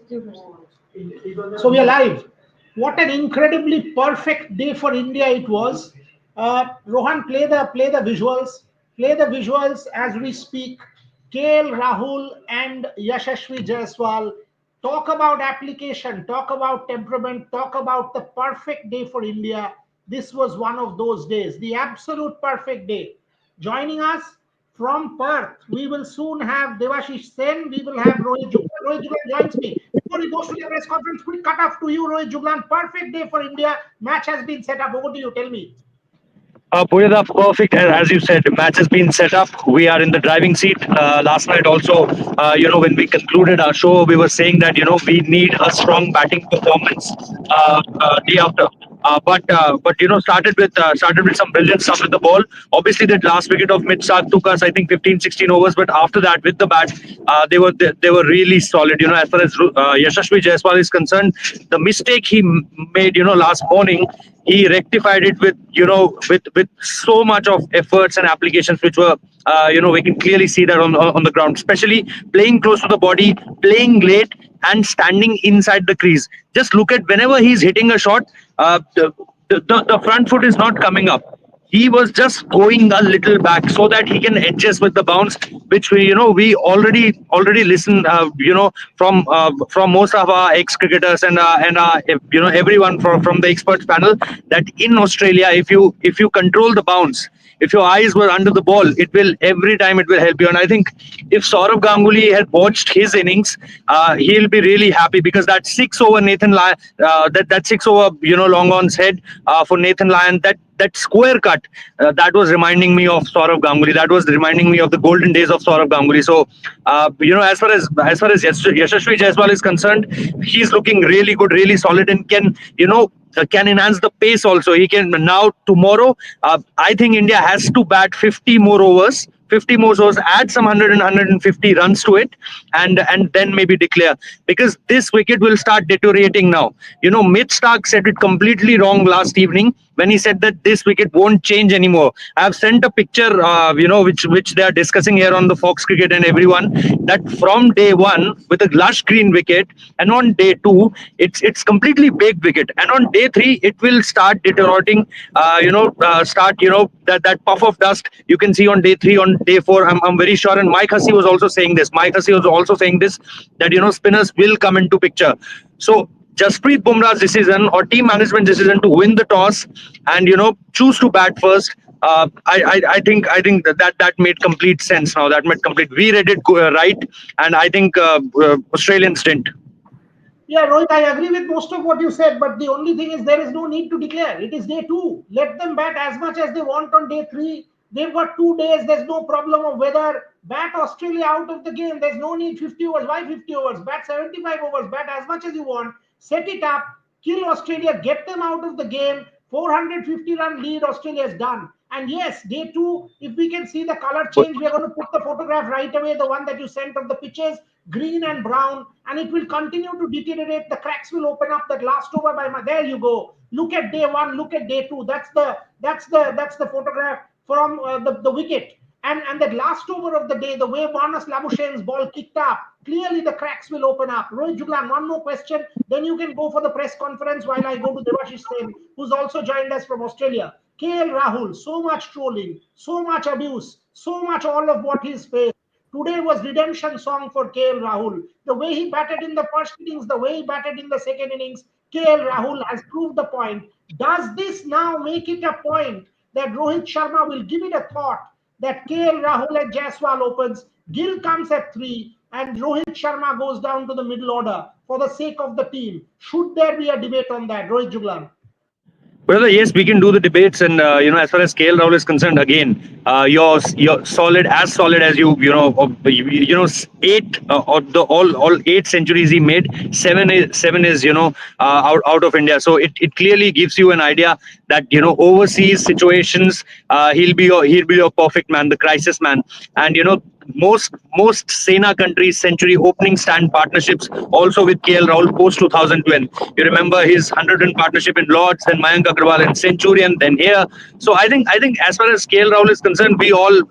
So we are live. What an incredibly perfect day for India it was. Rohan, play the visuals. Play the visuals as we speak. KL Rahul and Yashasvi Jaiswal talk about application, talk about temperament, talk about the perfect day for India. This was one of those days, the absolute perfect day. Joining us from Perth, we will soon have Devashish Sen. We will have Rohit Juglan. Rohit Juglan joins me. Before he goes to the press conference, quick cut off to you, Rohit Juglan. Perfect day for India. Match has been set up. Over to you. Tell me. Purida, perfect. As you said, the match has been set up. We are in the driving seat. Last night also, when we concluded our show, we were saying that, we need a strong batting performance day after. Started with some brilliant stuff with the ball. Obviously, that last wicket of Mitch Starc took us, I think, 15, 16 overs. But after that, with the bat, they were really solid. As far as Yashasvi Jaiswal is concerned, the mistake he made, last morning, he rectified it with so much of efforts and applications which were we can clearly see that on the ground, especially playing close to the body, playing late, and standing inside the crease. Just look at whenever he's hitting a shot, the front foot is not coming up. He was just going a little back so that he can adjust with the bounce, which we already listen from most of our ex cricketers and everyone from the experts panel, that in Australia, if you control the bounce, if your eyes were under the ball, it will every time it will help you. And I think if Saurav Ganguly had watched his innings, he'll be really happy, because that six over Nathan Lyon, that six over long on's head for Nathan Lyon, that square cut, that was reminding me of Saurav Ganguly. That was reminding me of the golden days of Saurav Ganguly. So, as far as Yashasvi Jaiswal is concerned, he's looking really good, really solid, and can enhance the pace also. He can now tomorrow. I think India has to bat 50 more overs. 50 more overs, add some 100 and 150 runs to it, and then maybe declare, because this wicket will start deteriorating now. Mitch Starc said it completely wrong last evening when he said that this wicket won't change anymore. I have sent a picture, which they are discussing here on the Fox Cricket and everyone, that from day one with a lush green wicket, and on day two it's completely baked wicket, and on day three it will start deteriorating. That puff of dust you can see on day three, on day four. I'm very sure, and Mike Hussey was also saying this. That spinners will come into picture. So Jasprit Bumrah's decision or team management decision to win the toss and choose to bat first. I think that made complete sense now. That made complete. We read it right, and I think Australians didn't. Yeah, Rohit, I agree with most of what you said, but the only thing is there is no need to declare. It is day two. Let them bat as much as they want on day three. They've got 2 days. There's no problem of whether bat Australia out of the game. There's no need 50 overs. Why 50 overs? Bat 75 overs. Bat as much as you want. Set it up. Kill Australia. Get them out of the game. 450-run lead Australia is done. And yes, day two, if we can see the color change, we are going to put the photograph right away, the one that you sent of the pitches, green and brown, and it will continue to deteriorate. The cracks will open up. That last over there you go. Look at day one. Look at day two. That's the photograph from the wicket. And that last over of the day, the way Marnus Labuschagn's ball kicked up, clearly the cracks will open up. Rohit Juglan, one more question, then you can go for the press conference while I go to Devashish Sen, who's also joined us from Australia. KL Rahul, so much trolling, so much abuse, so much all of what he's faced. Today was redemption song for KL Rahul. The way he batted in the first innings, the way he batted in the second innings, KL Rahul has proved the point. Does this now make it a point that Rohit Sharma will give it a thought that KL Rahul and Jaiswal opens, Gill comes at 3, and Rohit Sharma goes down to the middle order for the sake of the team? Should there be a debate on that, Rohit Juglan? Well, yes, we can do the debates, and as far as KL Rahul is concerned, again, you're solid as eight all 8 centuries he made. Seven is out of India, so it clearly gives you an idea that overseas situations, he'll be your perfect man, the crisis man, and most Sena countries century opening stand partnerships also with KL Rahul post 2012. You remember his 100 run partnership in Lords, then Mayank Agarwal and Centurion, then here. So I think as far as KL Rahul is concerned, we all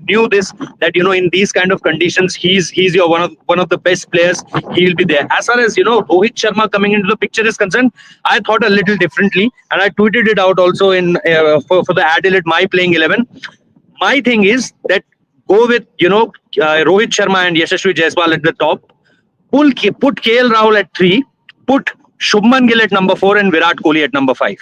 knew this, that in these kind of conditions he's your one of the best players. He will be there. As far as Rohit Sharma coming into the picture is concerned, I thought a little differently, and I tweeted it out also in for the Adelaide My Playing 11. My thing is that go with Rohit Sharma and Yashasvi Jaiswal at the top. Put KL Rahul at 3. Put Shubman Gill at number 4 and Virat Kohli at number 5.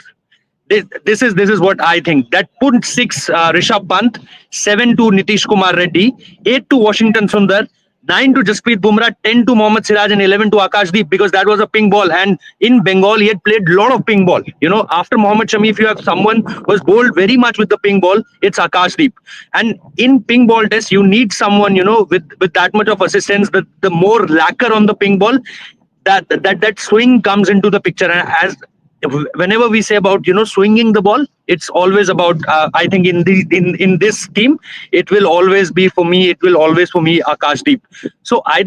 This is what I think. That put 6 Rishabh Pant, 7 to Nitish Kumar Reddy, 8 to Washington Sundar, 9 to Jasprit Bumrah, 10 to Mohammad Siraj, and 11 to Akashdeep, because that was a ping ball. And in Bengal, he had played a lot of ping ball. After Mohammad Shami, if you have someone who was bowled very much with the ping ball, it's Akashdeep. And in ping ball test, you need someone, with that much of assistance, the more lacquer on the ping ball, that swing comes into the picture. And as whenever we say about swinging the ball, it's always about I think in this team it will always be for me Akashdeep. So I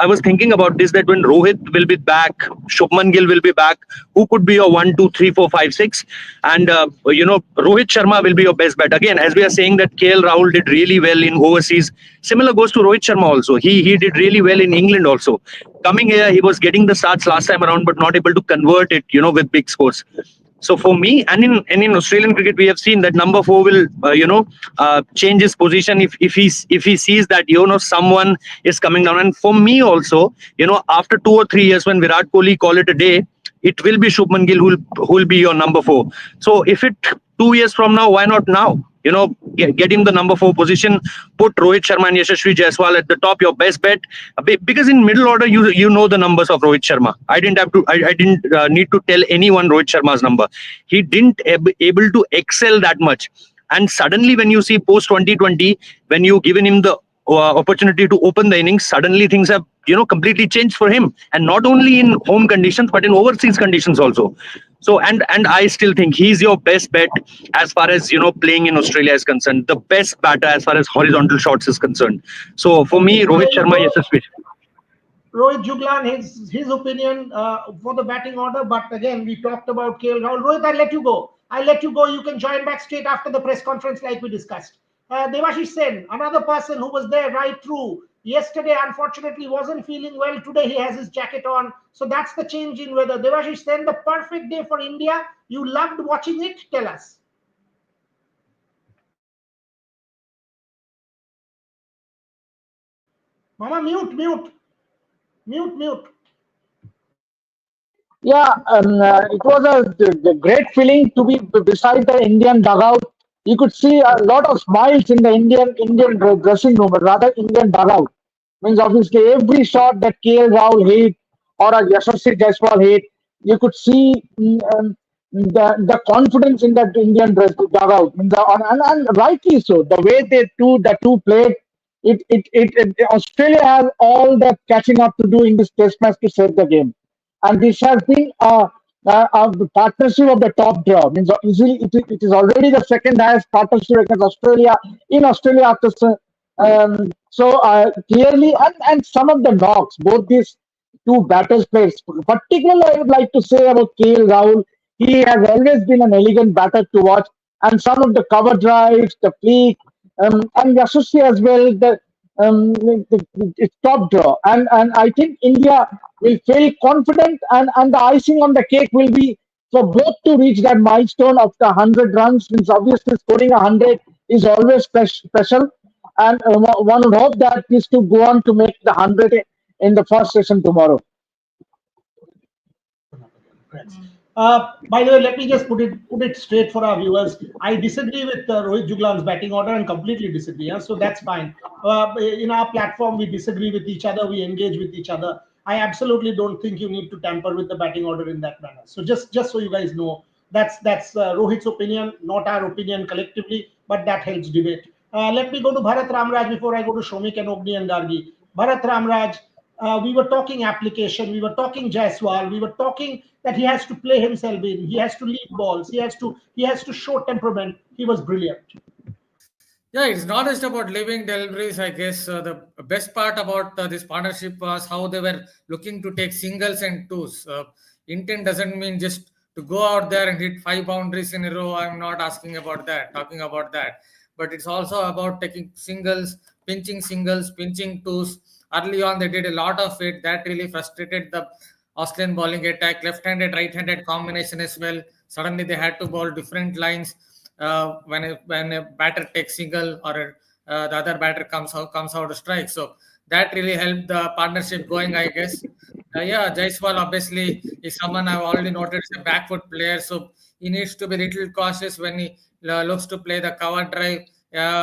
was thinking about this, that when Rohit will be back, Shubman Gill will be back, who could be your 1 2 3 4 5 6, and Rohit Sharma will be your best bet. Again, as we are saying that KL Rahul did really well in overseas, similar goes to Rohit Sharma also. He did really well in England also. Coming here, he was getting the starts last time around, but not able to convert it, with big scores. So for me, and in Australian cricket, we have seen that number 4 will, change his position if he sees that someone is coming down. And for me also, after 2 or 3 years, when Virat Kohli call it a day, it will be Shubman Gill who will be your number 4. So if it 2 years from now, why not now? Get him the number 4 position. Put Rohit Sharma and Yashasvi Jaiswal at the top, your best bet. Because in middle order, you know the numbers of Rohit Sharma. I didn't need to tell anyone Rohit Sharma's number. He didn't able to excel that much. And suddenly, when you see post 2020, when you given him the opportunity to open the innings, suddenly things have completely changed for him, and not only in home conditions but in overseas conditions also. So and I still think he's your best bet as far as playing in Australia is concerned, the best batter as far as horizontal shots is concerned. So for me, Rohit Sharma, Yashasvi. Rohit Juglan, his opinion for the batting order. But again, we talked about KL Rahul. Rohit, I'll let you go. You can join back straight after the press conference like we discussed. Devashish Sen, another person who was there right through. Yesterday, unfortunately, wasn't feeling well. Today, he has his jacket on. So that's the change in weather. Devashish Sen, the perfect day for India. You loved watching it. Tell us. Mama, mute. Yeah, it was a great feeling to be beside the Indian dugout. You could see a lot of smiles in the Indian dressing room, but rather Indian dugout. Means obviously every shot that KL Rahul hit or a Yashasvi Jaiswal hit, you could see the confidence in that Indian dugout. And rightly so. The way the two played, Australia has all the catching up to do in this test match to save the game. And this has been a partnership of the top draw. Means easily it is already the second highest partnership against Australia in Australia after. Clearly, and some of the knocks, both these two batters players, particularly I would like to say about KL Rahul. He has always been an elegant batter to watch, and some of the cover drives, the fleek, and Yashasvi as well. It's top draw, and I think India will feel confident, and the icing on the cake will be for both to reach that milestone of the 100 runs. Since obviously scoring 100 is always special, and one would hope that this to go on to make the 100 in the first session tomorrow. By the way, let me just put it straight for our viewers. I disagree with Rohit Juglan's batting order and completely disagree. So that's fine. In our platform, we disagree with each other. We engage with each other. I absolutely don't think you need to tamper with the batting order in that manner. So just so you guys know, that's Rohit's opinion, not our opinion collectively, but that helps debate. Let me go to Bharat Ramraj before I go to Shomik and Ogni and Gargi. Bharat Ramraj, we were talking application, we were talking Jaiswal, we were talking that he has to play himself in, he has to lead balls, he has to show temperament. He was brilliant. Yeah, it's not just about living deliveries. I guess the best part about this partnership was how they were looking to take singles and twos. Intent doesn't mean just to go out there and hit 5 boundaries in a row. I'm not asking about that, talking about that. But it's also about taking singles, pinching twos. Early on, they did a lot of it. That really frustrated the Australian bowling attack, left-handed, right-handed combination as well. Suddenly, they had to bowl different lines when a batter takes single or the other batter comes out to strike. So that really helped the partnership going, I guess. Yeah, Jaiswal obviously is someone I've already noted is a backfoot player, so he needs to be little cautious when he looks to play the cover drive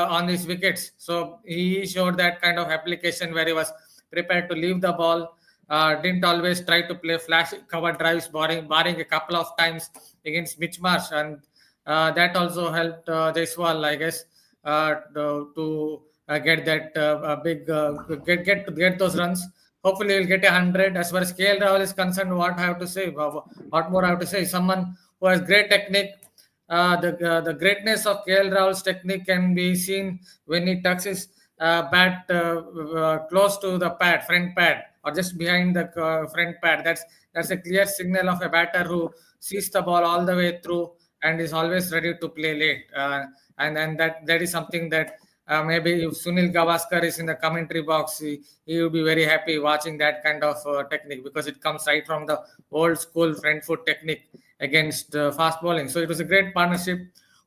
on these wickets. So he showed that kind of application where he was prepared to leave the ball. Didn't always try to play flash cover drives, barring a couple of times against Mitch Marsh, and that also helped Jaiswal, I guess, to get that big get those runs. Hopefully, he'll get 100. As far as KL Rahul is concerned, what I have to say? What more I have to say? Someone who has great technique. The greatness of KL Rahul's technique can be seen when he tucks his bat close to the front pad, or just behind the front pad. That's a clear signal of a batter who sees the ball all the way through and is always ready to play late. And then that is something that maybe if Sunil Gavaskar is in the commentary box, he will be very happy watching that kind of technique, because it comes right from the old school front foot technique against fast bowling. So it was a great partnership.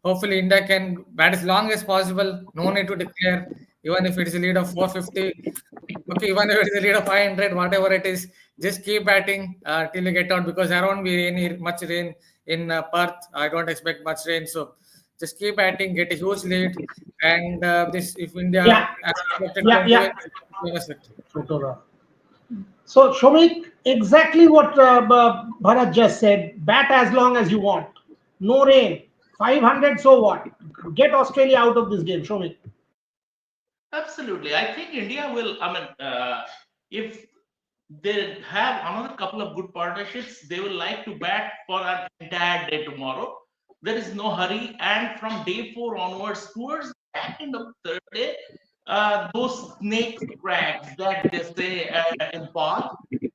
Hopefully, India can bat as long as possible. No need to declare, even if it is a lead of 450. Okay, even if it is a lead of 500, whatever it is, just keep batting till you get out, because there won't be much rain in Perth. I don't expect much rain. So just keep batting, get a huge lead, and this if India Yeah, yeah, can do yeah. it, famous victory. So, Shomik, exactly what Bharat just said. Bat as long as you want. No rain. 500, so what? Get Australia out of this game, Shomik. Absolutely. I think India will, I mean, if they have another couple of good partnerships, they will like to bat for an entire day tomorrow. There is no hurry. And from day four onwards, towards the back end of the third day, those snake cracks that they say in Perth,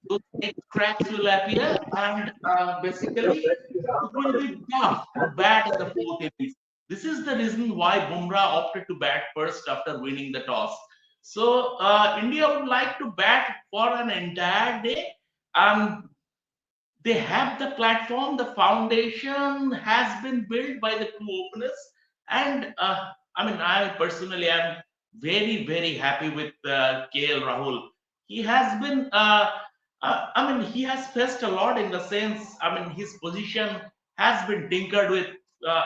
those snake cracks will appear, and basically it will be tough to bat in the fourth innings. This is the reason why Bumrah opted to bat first after winning the toss. So India would like to bat for an entire day. Um, they have the platform, the foundation has been built by the two openers, and I mean, I personally am very happy with KL Rahul. He has been, I mean, he has faced a lot in the sense, I mean, his position has been tinkered with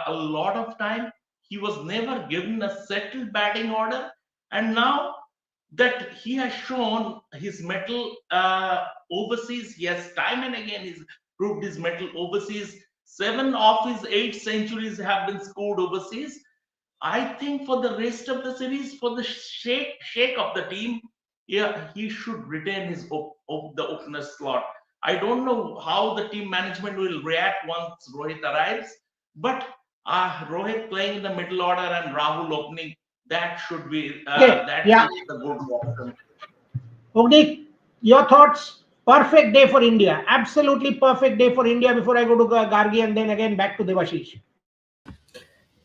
a lot of time. He was never given a settled batting order, and now that he has shown his metal overseas. Yes, time and again he's proved his metal overseas. 7 of his 8 centuries have been scored overseas. I think for the rest of the series, for the shake of the team, yeah, he should retain his the opener slot. I don't know how the team management will react once Rohit arrives, but Rohit playing in the middle order and Rahul opening, Okay, that yeah. should be the good option. Ognik, your thoughts? Perfect day for India. Absolutely perfect day for India before I go to Gargi and then again back to Devashish.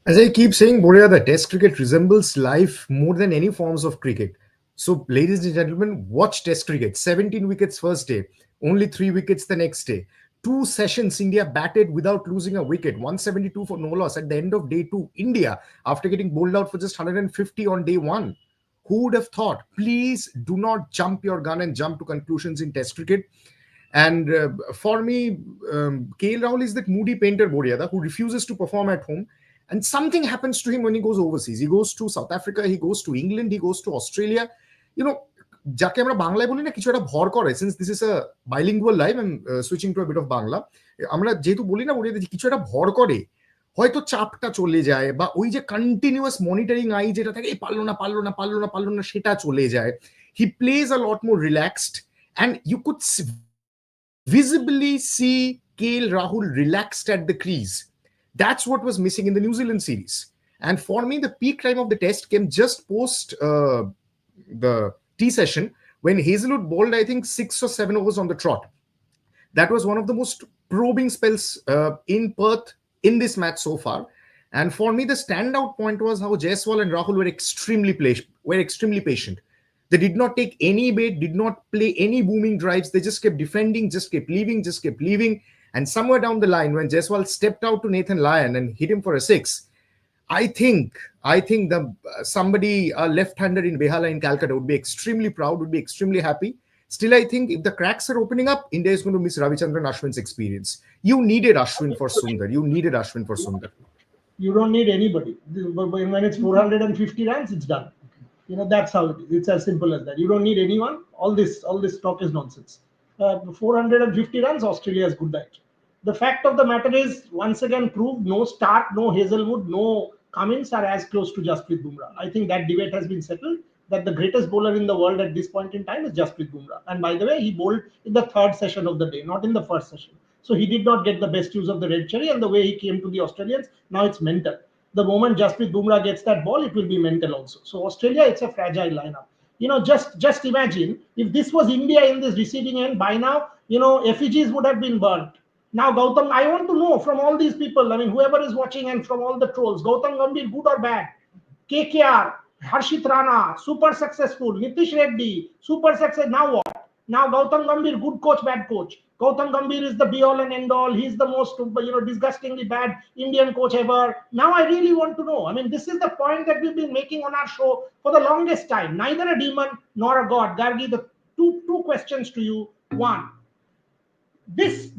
As I keep saying, Boria, the Test cricket resembles life more than any forms of cricket. So, ladies and gentlemen, watch Test cricket. 17 wickets first day, only 3 wickets the next day. 2 sessions, India batted without losing a wicket. 172 for no loss at the end of day two. India, after getting bowled out for just 150 on day one. Who would have thought? Please do not jump your gun and jump to conclusions in Test cricket. And for me, KL Rahul is that moody painter, Boryada, who refuses to perform at home. And something happens to him when he goes overseas. He goes to South Africa, he goes to England, he goes to Australia. You know, যাকে আমরা বাংলায় বলি না কিছু একটা ভর করে, since this is a bilingual live and switching to a bit of Bangla, আমরা যেহেতু বলি না বলি কিছু একটা ভর করে, হয়তো চাপটা চলে যায়, বা ওই যে কন্টিনিউয়াস মনিটরিং আই যেটা থাকে এই পারলো না সেটা চলে যায়. He plays a lot more relaxed, and you could visibly see KL Rahul relaxed at the crease. That's what was missing in the New Zealand series. And for me, the peak time of the test came just post the tea session when Hazelwood bowled, I think, 6 or 7 overs on the trot. That was one of the most probing spells in Perth in this match so far. And for me, the standout point was how Jaiswal and Rahul were extremely patient. They did not take any bait, did not play any booming drives. They just kept defending, just kept leaving, just kept leaving. And somewhere down the line, when Jaiswal stepped out to Nathan Lyon and hit him for a six, I think the somebody left-hander in Behala in Calcutta would be extremely proud, would be extremely happy. Still, I think if the cracks are opening up, India is going to miss Ravichandran Ashwin's experience. You needed Ashwin for Sundar. You needed Ashwin for Sundar. You don't need anybody. When it's 450 runs, it's done. That's how it is. It's as simple as that. You don't need anyone. All this talk is nonsense. 450 runs, Australia's good night. The fact of the matter is, once again proved, no Stark, no Hazelwood, no Cummins are as close to Jasprit Bumrah. I think that debate has been settled, that the greatest bowler in the world at this point in time is Jasprit Bumrah. And by the way, he bowled in the third session of the day, not in the first session. So he did not get the best use of the red cherry, and the way he came to the Australians, now it's mental. The moment Jasprit Bumrah gets that ball, it will be mental also. So Australia, it's a fragile lineup. Just imagine if this was India in this receiving end, by now, effigies would have been burnt. Now, Gautam, I want to know from all these people, whoever is watching and from all the trolls, Gautam Gambhir, good or bad? KKR, Harshit Rana, super successful. Nitish Reddy, super success. Now what? Now Gautam Gambhir, good coach, bad coach. Gautam Gambhir is the be-all and end-all. He's the most, disgustingly bad Indian coach ever. Now I really want to know. This is the point that we've been making on our show for the longest time. Neither a demon nor a god. Gargi, the two questions to you. One, this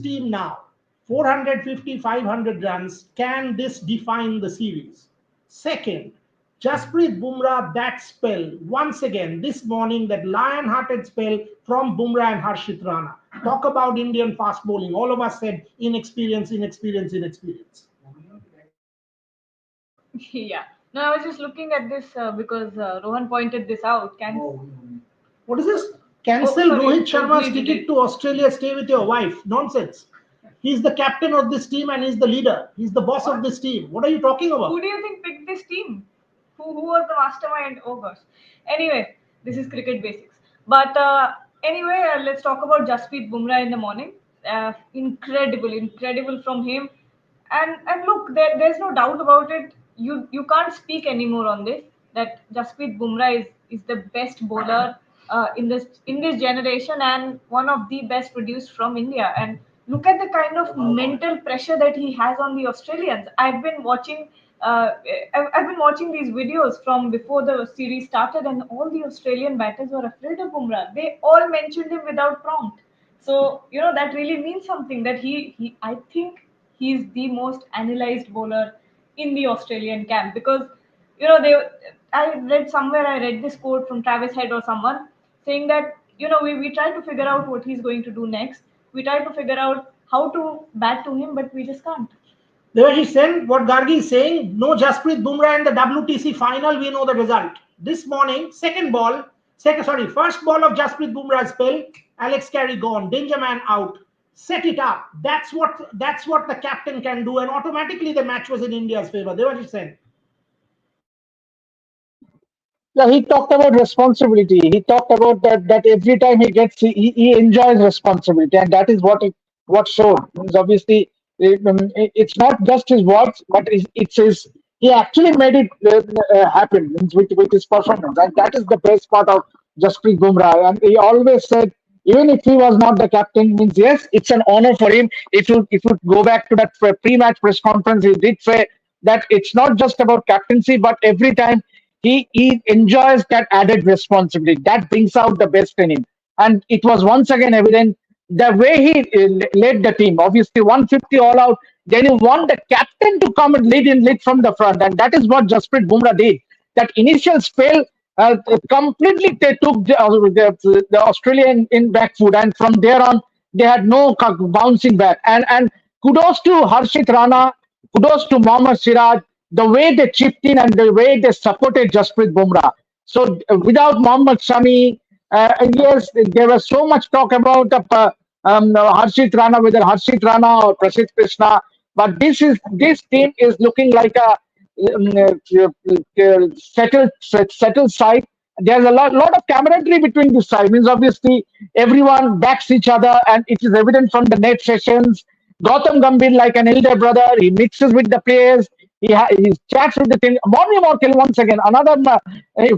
team now, 450, 500 runs, can this define the series? Second, Jasprit Bumrah, that spell, once again, this morning, that lion-hearted spell from Bumrah and Harshit Rana. Talk about Indian fast bowling. All of us said inexperience. Yeah. No, I was just looking at this because Rohan pointed this out. What is this? Cancel Rohit Sharma's ticket to Australia, stay with your wife. Nonsense. He's the captain of this team and he's the leader. He's the boss of this team. What are you talking about? Who do you think picked this team? Who was the mastermind? Oh gosh. Anyway, this is cricket basics. But anyway, let's talk about Jasprit Bumrah in the morning. Incredible from him. And look, there's no doubt about it. You can't speak anymore on this. That Jasprit Bumrah is the best bowler in this generation and one of the best produced from India. And look at the kind of mental pressure that he has on the Australians. I've been watching these videos from before the series started, and all the Australian batters were afraid of Bumrah. They all mentioned him without prompt. So that really means something. That I think he's the most analyzed bowler in the Australian camp, because I read this quote from Travis Head or someone saying that we try to figure out what he's going to do next. We try to figure out how to bat to him, but we just can't. Devashi Sen, what Gargi is saying, no Jasprit Bumrah in the WTC final, we know the result. This morning, first ball of Jasprit Bumrah's spell, Alex Carey gone, danger man out, set it up. That's what the captain can do, and automatically the match was in India's favor. Devashi Sen. Yeah, he talked about responsibility. He talked about that every time he enjoys responsibility, and that is what showed. Means obviously, it's not just his words, but it's his. He actually made it happen with his performance, and that is the best part of Jasprit Bumrah. And he always said, even if he was not the captain, means yes, it's an honor for him. If you go back to that pre-match press conference, he did say that it's not just about captaincy, but every time he enjoys that added responsibility. That brings out the best in him. And it was once again evident the way he led the team. Obviously, 150 all out. Then he want the captain to come and lead from the front. And that is what Jasprit Bumrah did. That initial spell completely they took the Australian in back foot. And from there on, they had no bouncing back. And kudos to Harshit Rana, kudos to Mohammad Siraj, the way they chipped in and the way they supported Jasprit Bumrah. So without Mohammad Shami, yes, there was so much talk about Harshit Rana, whether Harshit Rana or Prasidh Krishna, but this team is looking like settled side. There's a lot of camaraderie between this side. Means obviously everyone backs each other, and it is evident from the net sessions. Gautam Gambhir, like an elder brother, he mixes with the players. He chats with the team. Morley Morkel, once again, another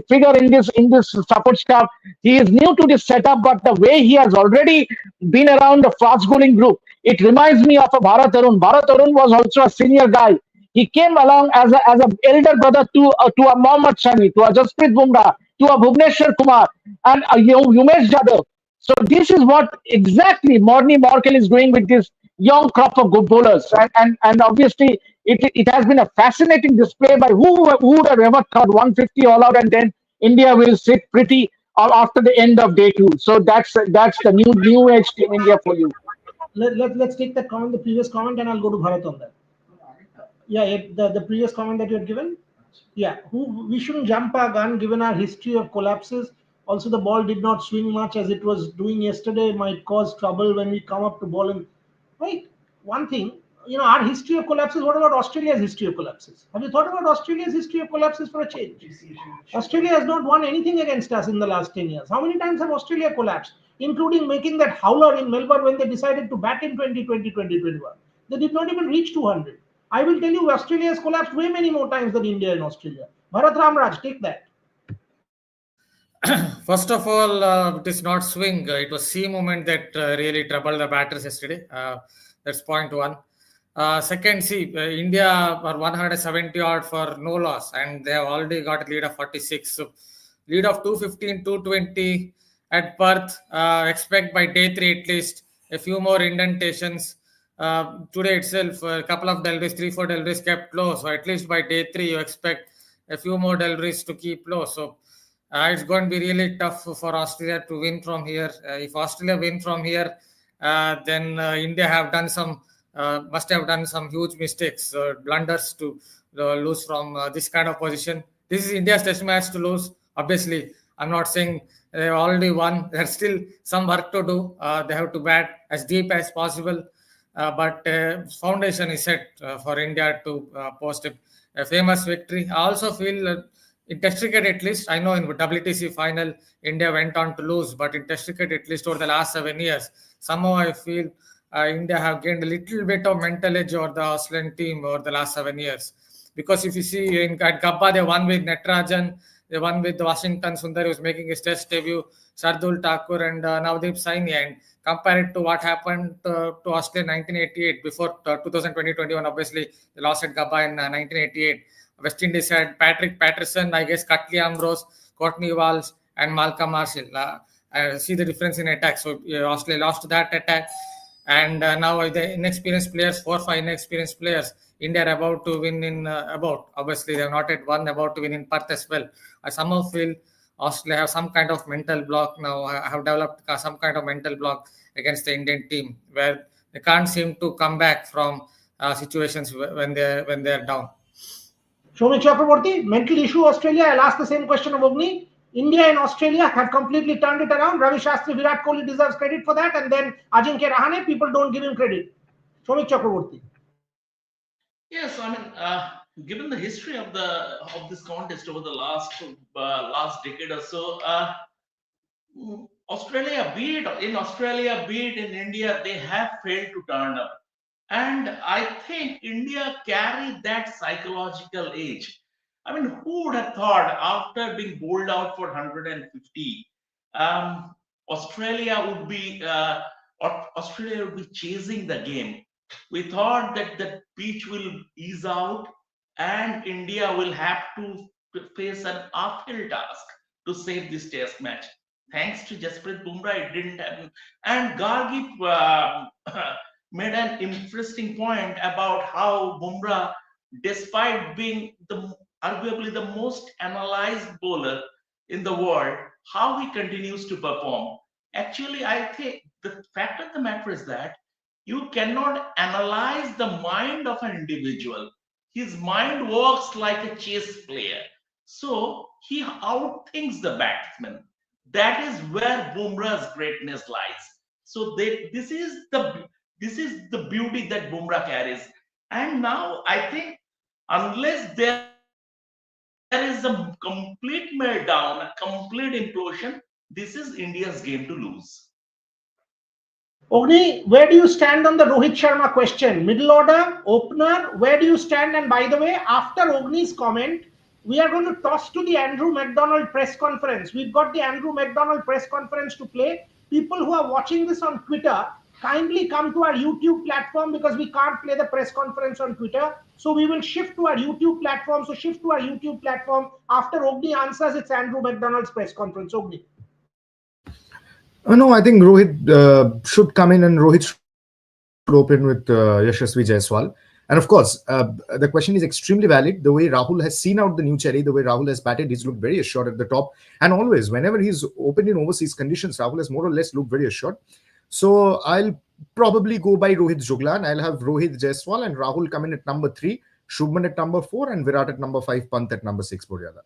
figure in this support staff. He is new to this setup, but the way he has already been around the fast bowling group, it reminds me of a Bharat Arun. Bharat Arun was also a senior guy. He came along as a elder brother to a Mohammad Shami, to a Jasprit Bumrah, to a Bhuvneshwar Kumar, and a Umesh Jadhav. So this is what exactly Morni Morkel is doing with this young crop of good bowlers, and obviously it has been a fascinating display by who would have ever thought 150 all out, and then India will sit pretty after the end of day two. So that's the new age team India for you. Let's take that comment, the previous comment, and I'll go to Bharat on that. Yeah, the previous comment that you had given. Yeah, we shouldn't jump our gun given our history of collapses. Also, the ball did not swing much as it was doing yesterday. It might cause trouble when we come up to ball. And right, one thing, our history of collapses. What about Australia's history of collapses? Have you thought about Australia's history of collapses for a change? Australia has not won anything against us in the last 10 years. How many times have Australia collapsed, including making that howler in Melbourne when they decided to bat in 2020, 2021? They did not even reach 200. I will tell you, Australia has collapsed way many more times than India and Australia. Bharat Ramraj, take that. First of all, it is not swing. It was C movement that really troubled the batters yesterday. That's point one. Second, see, India are 170 odd for no loss, and they have already got a lead of 46. So, lead of 215, 220 at Perth. Expect by day three at least a few more indentations. Today itself, a couple of deliveries, 3-4 deliveries kept low. So, at least by day three, you expect a few more deliveries to keep low. So, it's going to be really tough for Australia to win from here. If Australia win from here, then India must have done some huge mistakes, blunders to lose from this kind of position. This is India's test match to lose. Obviously, I'm not saying they already won. There's still some work to do. They have to bat as deep as possible. But foundation is set for India to post a famous victory. I also feel in Test cricket, at least, I know in WTC final, India went on to lose, but in Test cricket, at least over the last 7 years, somehow I feel India have gained a little bit of mental edge over the Australian team over the last 7 years. Because if you see at Gabba, they won with Natarajan, they won with Washington Sundar, who was making his Test debut, Shardul Thakur and Navdeep Saini, and compare it to what happened to Australia in 1988, before 2020-21, obviously, they lost at Gabba in 1988. West Indies had Patrick Patterson, I guess, Cutley Ambrose, Courtney Walsh, and Malcolm Marshall. See the difference in attack. So Australia lost that attack, and now the inexperienced players, 4 or 5 inexperienced players, India are about to win in obviously they have not yet won, about to win in Perth as well. I somehow feel Australia have some kind of mental block now. I have developed some kind of mental block against the Indian team, where they can't seem to come back from situations when they're down. Shomik Chakraborty, mental issue Australia. I'll ask the same question of Ogni. India and Australia have completely turned it around. Ravi Shastri, Virat Kohli deserves credit for that. And then Ajinkya Rahane, people don't give him credit. Shomik Chakraborty. Yes, I mean, given the history of this contest over the last decade or so, Australia, be it in India, they have failed to turn up. And I think India carried that psychological edge. I mean, who would have thought after being bowled out for 150, Australia would be chasing the game. We thought that the pitch will ease out and India will have to face an uphill task to save this test match. Thanks to Jasprit Bumrah, it didn't happen. And Gargi made an interesting point about how Bumrah, despite being arguably the most analyzed bowler in the world, how he continues to perform. Actually, I think the fact of the matter is that you cannot analyze the mind of an individual. His mind works like a chess player. So he outthinks the batsman. That is where Bumrah's greatness lies. So this is the beauty that Bumrah carries. And now I think unless there is a complete meltdown, a complete implosion, this is India's game to lose. Ogni, where do you stand on the Rohit Sharma question? Middle order, opener, where do you stand? And by the way, after Ogni's comment, we are going to toss to the Andrew McDonald press conference. We've got the Andrew McDonald press conference to play. People who are watching this on Twitter, kindly come to our YouTube platform because we can't play the press conference on Twitter. So we will shift to our YouTube platform. So shift to our YouTube platform. After Ogni answers, it's Andrew McDonald's press conference. Ogni. No, I think Rohit should come in and Rohit should open with Yashasvi Jaiswal. And of course, the question is extremely valid. The way Rahul has seen out the new cherry, the way Rahul has batted, he's looked very assured at the top. And always, whenever he's opened in overseas conditions, Rahul has more or less looked very assured. So I'll probably go by Rohit Juglan. I'll have Rohit Jaiswal and Rahul come in at number 3, Shubman at number 4, and Virat at number 5, Pant at number 6, Boryada.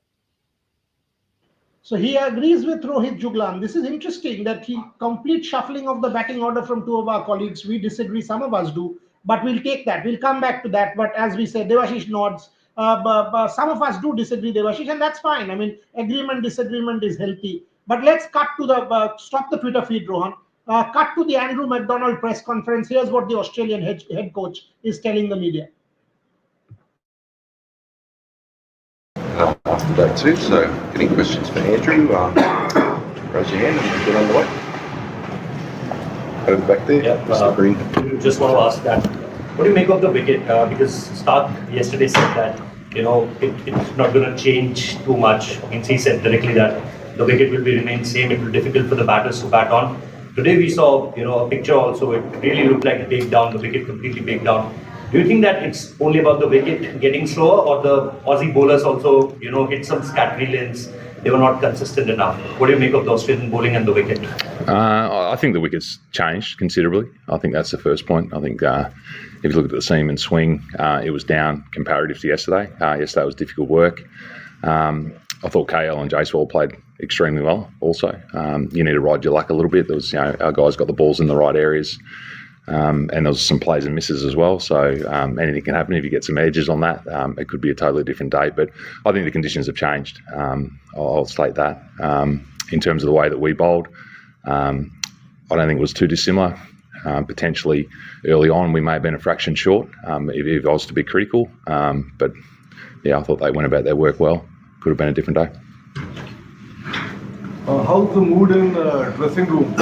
So he agrees with Rohit Juglan. This is interesting that he complete shuffling of the batting order from two of our colleagues. We disagree, some of us do, but we'll take that. We'll come back to that. But as we said, Devashish nods. But some of us do disagree, Devashish, and that's fine. I mean, agreement, disagreement is healthy. But let's cut to the, stop the Twitter feed, Rohan. Cut to the Andrew McDonald press conference. Here's what the Australian head coach is telling the media. After that too, so any questions for Andrew, raise your hand and we'll get underway. Over back there, Yeah, Mr. Green. Just want to ask that, what do you make of the wicket? Because Stark yesterday said that, it's not going to change too much. I mean, he said directly that the wicket will remain same. It will be difficult for the batters to bat on. Today we saw, a picture also. It really looked like a takedown. The wicket completely baked down. Do you think that it's only about the wicket getting slower, or the Aussie bowlers also, hit some scattery lanes? They were not consistent enough. What do you make of the Australian bowling and the wicket? I think the wicket's changed considerably. I think that's the first point. I think if you look at the seam and swing, it was down comparative to yesterday. Yesterday was difficult work. I thought KL and Jaiswal played extremely well also. You need to ride your luck a little bit. There was, our guys got the balls in the right areas. And there was some plays and misses as well. So anything can happen if you get some edges on that. It could be a totally different day. But I think the conditions have changed. I'll state that. In terms of the way that we bowled, I don't think it was too dissimilar. Potentially early on, we may have been a fraction short if I was to be critical. But yeah, I thought they went about their work well. Could have been a different day. How's the mood in the dressing room?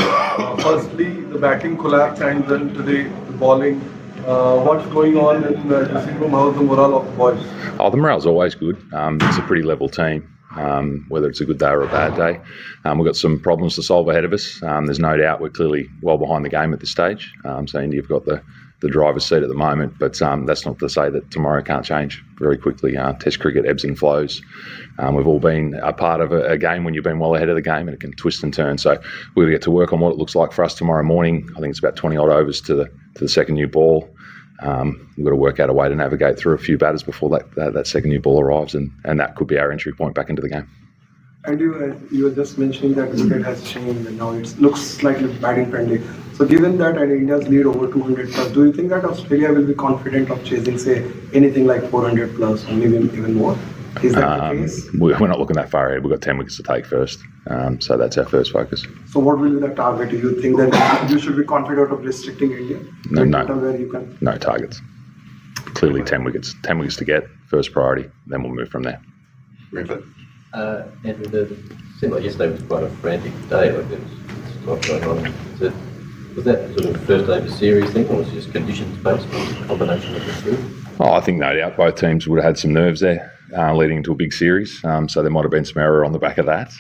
Firstly, the batting collapse, and then today the bowling. What's going on in the dressing room? How's the morale of the boys? Oh, the morale's always good. It's a pretty level team, whether it's a good day or a bad day. We've got some problems to solve ahead of us. There's no doubt we're clearly well behind the game at this stage. So India've got the driver's seat at the moment, but that's not to say that tomorrow can't change very quickly. Test cricket ebbs and flows. We've all been a part of a game when you've been well ahead of the game, and it can twist and turn. So we're going to get to work on what it looks like for us tomorrow morning. I think it's about 20 odd overs to the second new ball. We've got to work out a way to navigate through a few batters before that second new ball arrives, and that could be our entry point back into the game. And you were just mentioning that the wicket has changed and now it looks slightly batting friendly. So given that and India's lead over 200 plus, do you think that Australia will be confident of chasing, say, anything like 400 plus or maybe even more? Is that the case? We're not looking that far ahead. We've got 10 wickets to take first. So that's our first focus. So what will be the target? Do you think that you should be confident of restricting India? No targets. Clearly 10 wickets. 10 wickets to get, first priority, then we'll move from there. Andrew, it seemed like yesterday was quite a frantic day. Like there was a lot going on. Was that sort of first day of a series thing, or was it just conditions based, or a combination of the two? I think no doubt both teams would have had some nerves there leading into a big series. So there might have been some error on the back of that.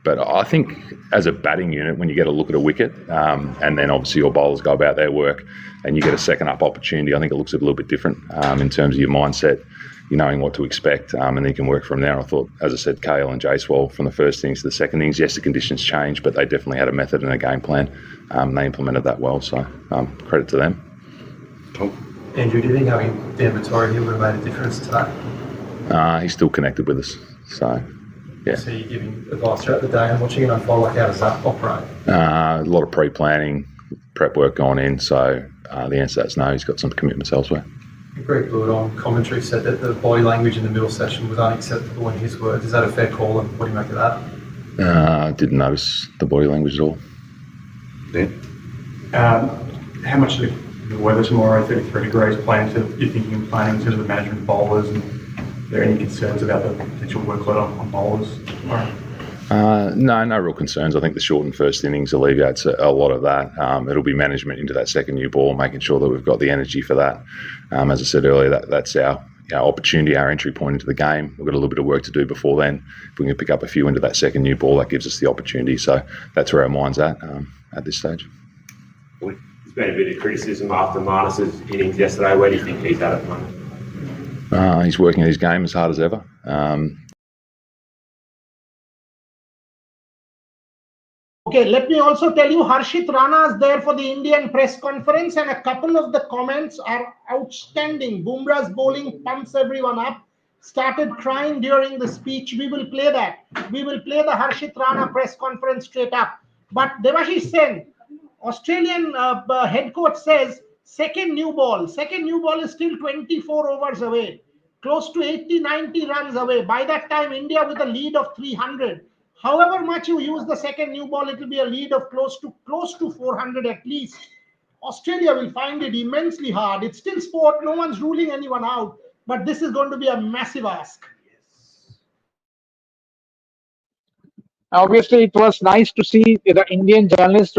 But I think as a batting unit, when you get a look at a wicket, and then obviously your bowlers go about their work and you get a second up opportunity, I think it looks a little bit different in terms of your mindset, you knowing what to expect, and then you can work from there. I thought, as I said, KL and Jaiswal from the first innings to the second innings, yes, the conditions changed, but they definitely had a method and a game plan. They implemented that well, so credit to them. Andrew, do you think having Dan Vittori here would have made a difference to that? He's still connected with us, so yeah. So you're giving advice throughout the day and watching it unfold, like how does that operate? A lot of pre-planning, prep work going in, so the answer to that is no, he's got some commitments elsewhere. Greg Gould on commentary said that the body language in the middle session was unacceptable in his words. Is that a fair call, and what do you make of that? Didn't notice the body language at all. How much of the weather tomorrow, 33 degrees, you're thinking and planning in terms of the management of bowlers, and are there any concerns about the potential workload on bowlers tomorrow? No real concerns. I think the shortened first innings alleviates a lot of that. It'll be management into that second new ball, making sure that we've got the energy for that. As I said earlier, that's our opportunity, our entry point into the game. We've got a little bit of work to do before then. If we can pick up a few into that second new ball, that gives us the opportunity. So that's where our mind's at this stage. There's been a bit of criticism after Marnus's innings yesterday. Where do you think he's at the moment? He's working at his game as hard as ever. Okay, let me also tell you, Harshit Rana is there for the Indian press conference, and a couple of the comments are outstanding. Bumrah's bowling pumps everyone up. Started crying during the speech. We will play that. We will play the Harshit Rana press conference straight up. But Devashish Sen, Australian head coach, says second new ball is still 24 overs away, close to 80-90 runs away. By that time, India with a lead of 300. However much you use the second new ball, it will be a lead of close to 400 at least. Australia will find it immensely hard. It's still sport. No one's ruling anyone out. But this is going to be a massive ask. Obviously, it was nice to see the Indian journalists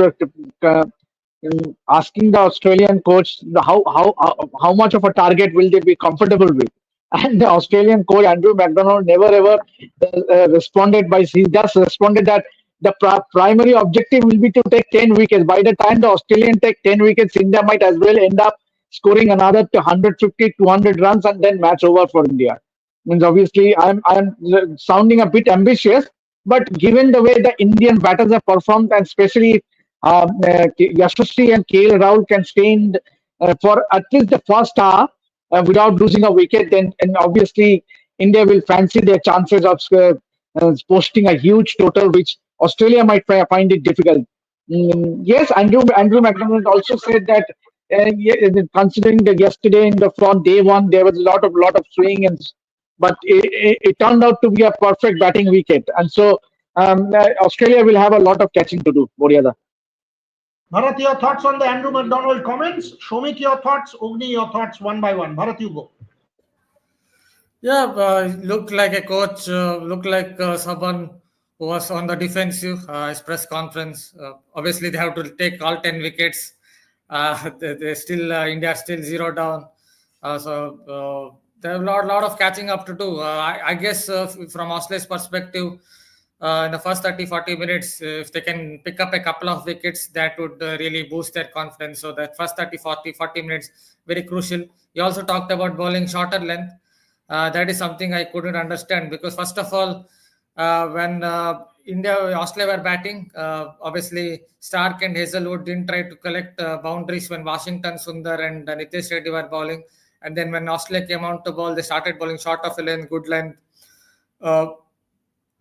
asking the Australian coach how much of a target will they be comfortable with. And the Australian coach, Andrew McDonald, never ever responded he just responded that the primary objective will be to take 10 wickets. By the time the Australian take 10 wickets, India might as well end up scoring another 150, 200 runs and then match over for India. Means obviously I'm sounding a bit ambitious, but given the way the Indian batters have performed, and especially Yashasvi and KL Rahul can stay in for at least the first hour without losing a wicket, then and obviously India will fancy their chances of posting a huge total, which Australia might find it difficult. Yes, Andrew McDonald also said that considering that yesterday from day one there was a lot of swing, but it turned out to be a perfect batting wicket, and so Australia will have a lot of catching to do. Boriada. Bharat, your thoughts on the Andrew McDonald comments? Shomik, your thoughts. Ogni, your thoughts one by one. Bharat, you go. Yeah, looked like a coach, looked like someone who was on the defensive. His press conference. Obviously, they have to take all 10 wickets. They still India still 0 down. So there are a lot of catching up to do. I guess from Australia's perspective, in the first 30-40 minutes, if they can pick up a couple of wickets, that would really boost their confidence. So that first 30-40 minutes, very crucial. You also talked about bowling shorter length. That is something I couldn't understand, because first of all, when Australia were batting, obviously Stark and Hazelwood didn't try to collect boundaries when Washington Sundar and Nitesh Reddy were bowling. And then when Australia came out to bowl, they started bowling short of a length, good length.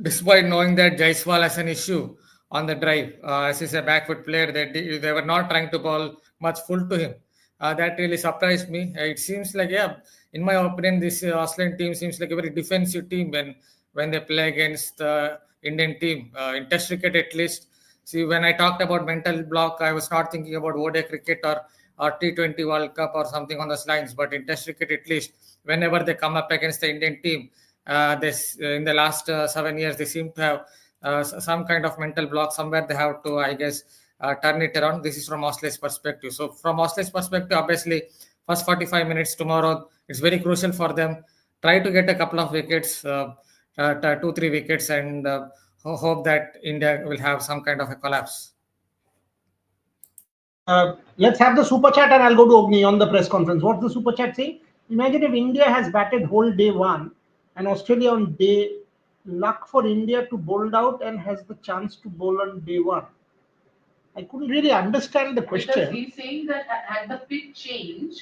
Despite knowing that Jaiswal has an issue on the drive, as he's a backward player, they were not trying to bowl much full to him. That really surprised me. It seems like, in my opinion, this Australian team seems like a very defensive team when they play against the Indian team, in Test cricket at least. See, when I talked about mental block, I was not thinking about ODI cricket or T20 World Cup or something on those lines. But in Test cricket at least, whenever they come up against the Indian team, in the last 7 years, they seem to have some kind of mental block somewhere. They have to, I guess, turn it around. This is from Australia's perspective. So from Australia's perspective, obviously, first 45 minutes tomorrow, it's very crucial for them. Try to get a couple of wickets, 2-3 wickets, and hope that India will have some kind of a collapse. Let's have the super chat, and I'll go to Ogni on the press conference. What's the super chat saying? Imagine if India has batted whole day one and Australia on day, luck for India to bowl out and has the chance to bowl on day one. I couldn't really understand the question. Because he's saying that had the pitch changed,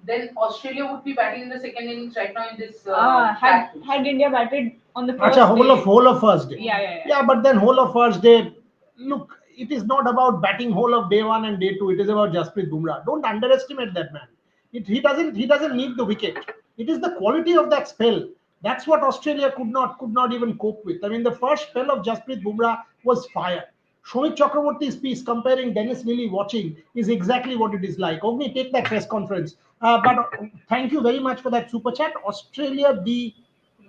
then Australia would be batting in the second innings right now in this. Had India batted on the first whole of first day. Yeah. But then whole of first day, look, it is not about batting whole of day one and day two. It is about Jasprit Bumrah. Don't underestimate that man. He doesn't need the wicket. It is the quality of that spell. That's what Australia could not even cope with. I mean, the first spell of Jasprit Bumrah was fire. Shomik Chakraborty's piece comparing Dennis Lilly watching is exactly what it is like. Ogni, take that press conference. But thank you very much for that super chat. Australia v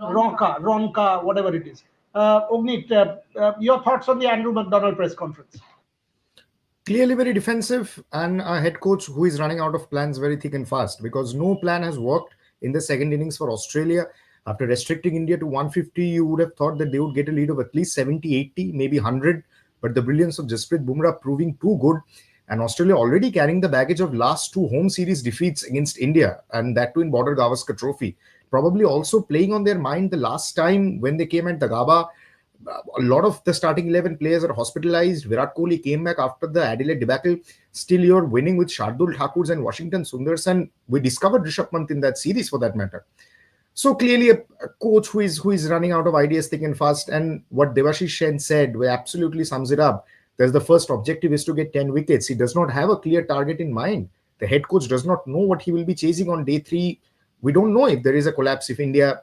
Ronka, whatever it is. Ogni, your thoughts on the Andrew McDonald press conference? Clearly very defensive, and a head coach who is running out of plans very thick and fast, because no plan has worked in the second innings for Australia. After restricting India to 150, you would have thought that they would get a lead of at least 70, 80, maybe 100. But the brilliance of Jasprit Bumrah proving too good, and Australia already carrying the baggage of last two home series defeats against India, and that too in Border Gavaskar Trophy. Probably also playing on their mind the last time when they came at the Gabba. A lot of the starting 11 players are hospitalized. Virat Kohli came back after the Adelaide debacle. Still, you're winning with Shardul Thakurs and Washington Sundars, and we discovered Rishabh Pant in that series for that matter. So clearly a coach who is running out of ideas thick and fast. And what Devashish Sen said absolutely sums it up. There's the first objective is to get 10 wickets. He does not have a clear target in mind. The head coach does not know what he will be chasing on day 3. We don't know if there is a collapse, if India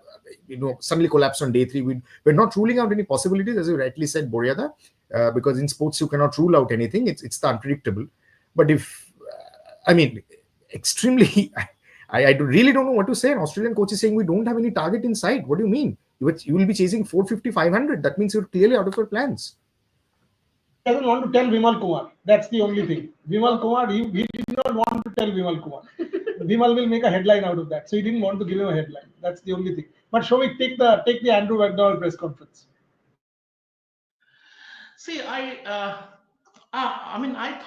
suddenly collapse on day 3. We're not ruling out any possibilities, as you rightly said, Boryada, because in sports you cannot rule out anything. It's the unpredictable. But extremely, I really don't know what to say. An Australian coach is saying we don't have any target in sight. What do you mean? You will be chasing 450, 500. That means you're clearly out of your plans. He doesn't want to tell Vimal Kumar. That's the only thing. Vimal Kumar, he did not want to tell Vimal Kumar. Vimal will make a headline out of that. So he didn't want to give him a headline. That's the only thing. But Shomik, take the Andrew McDonald press conference. See, I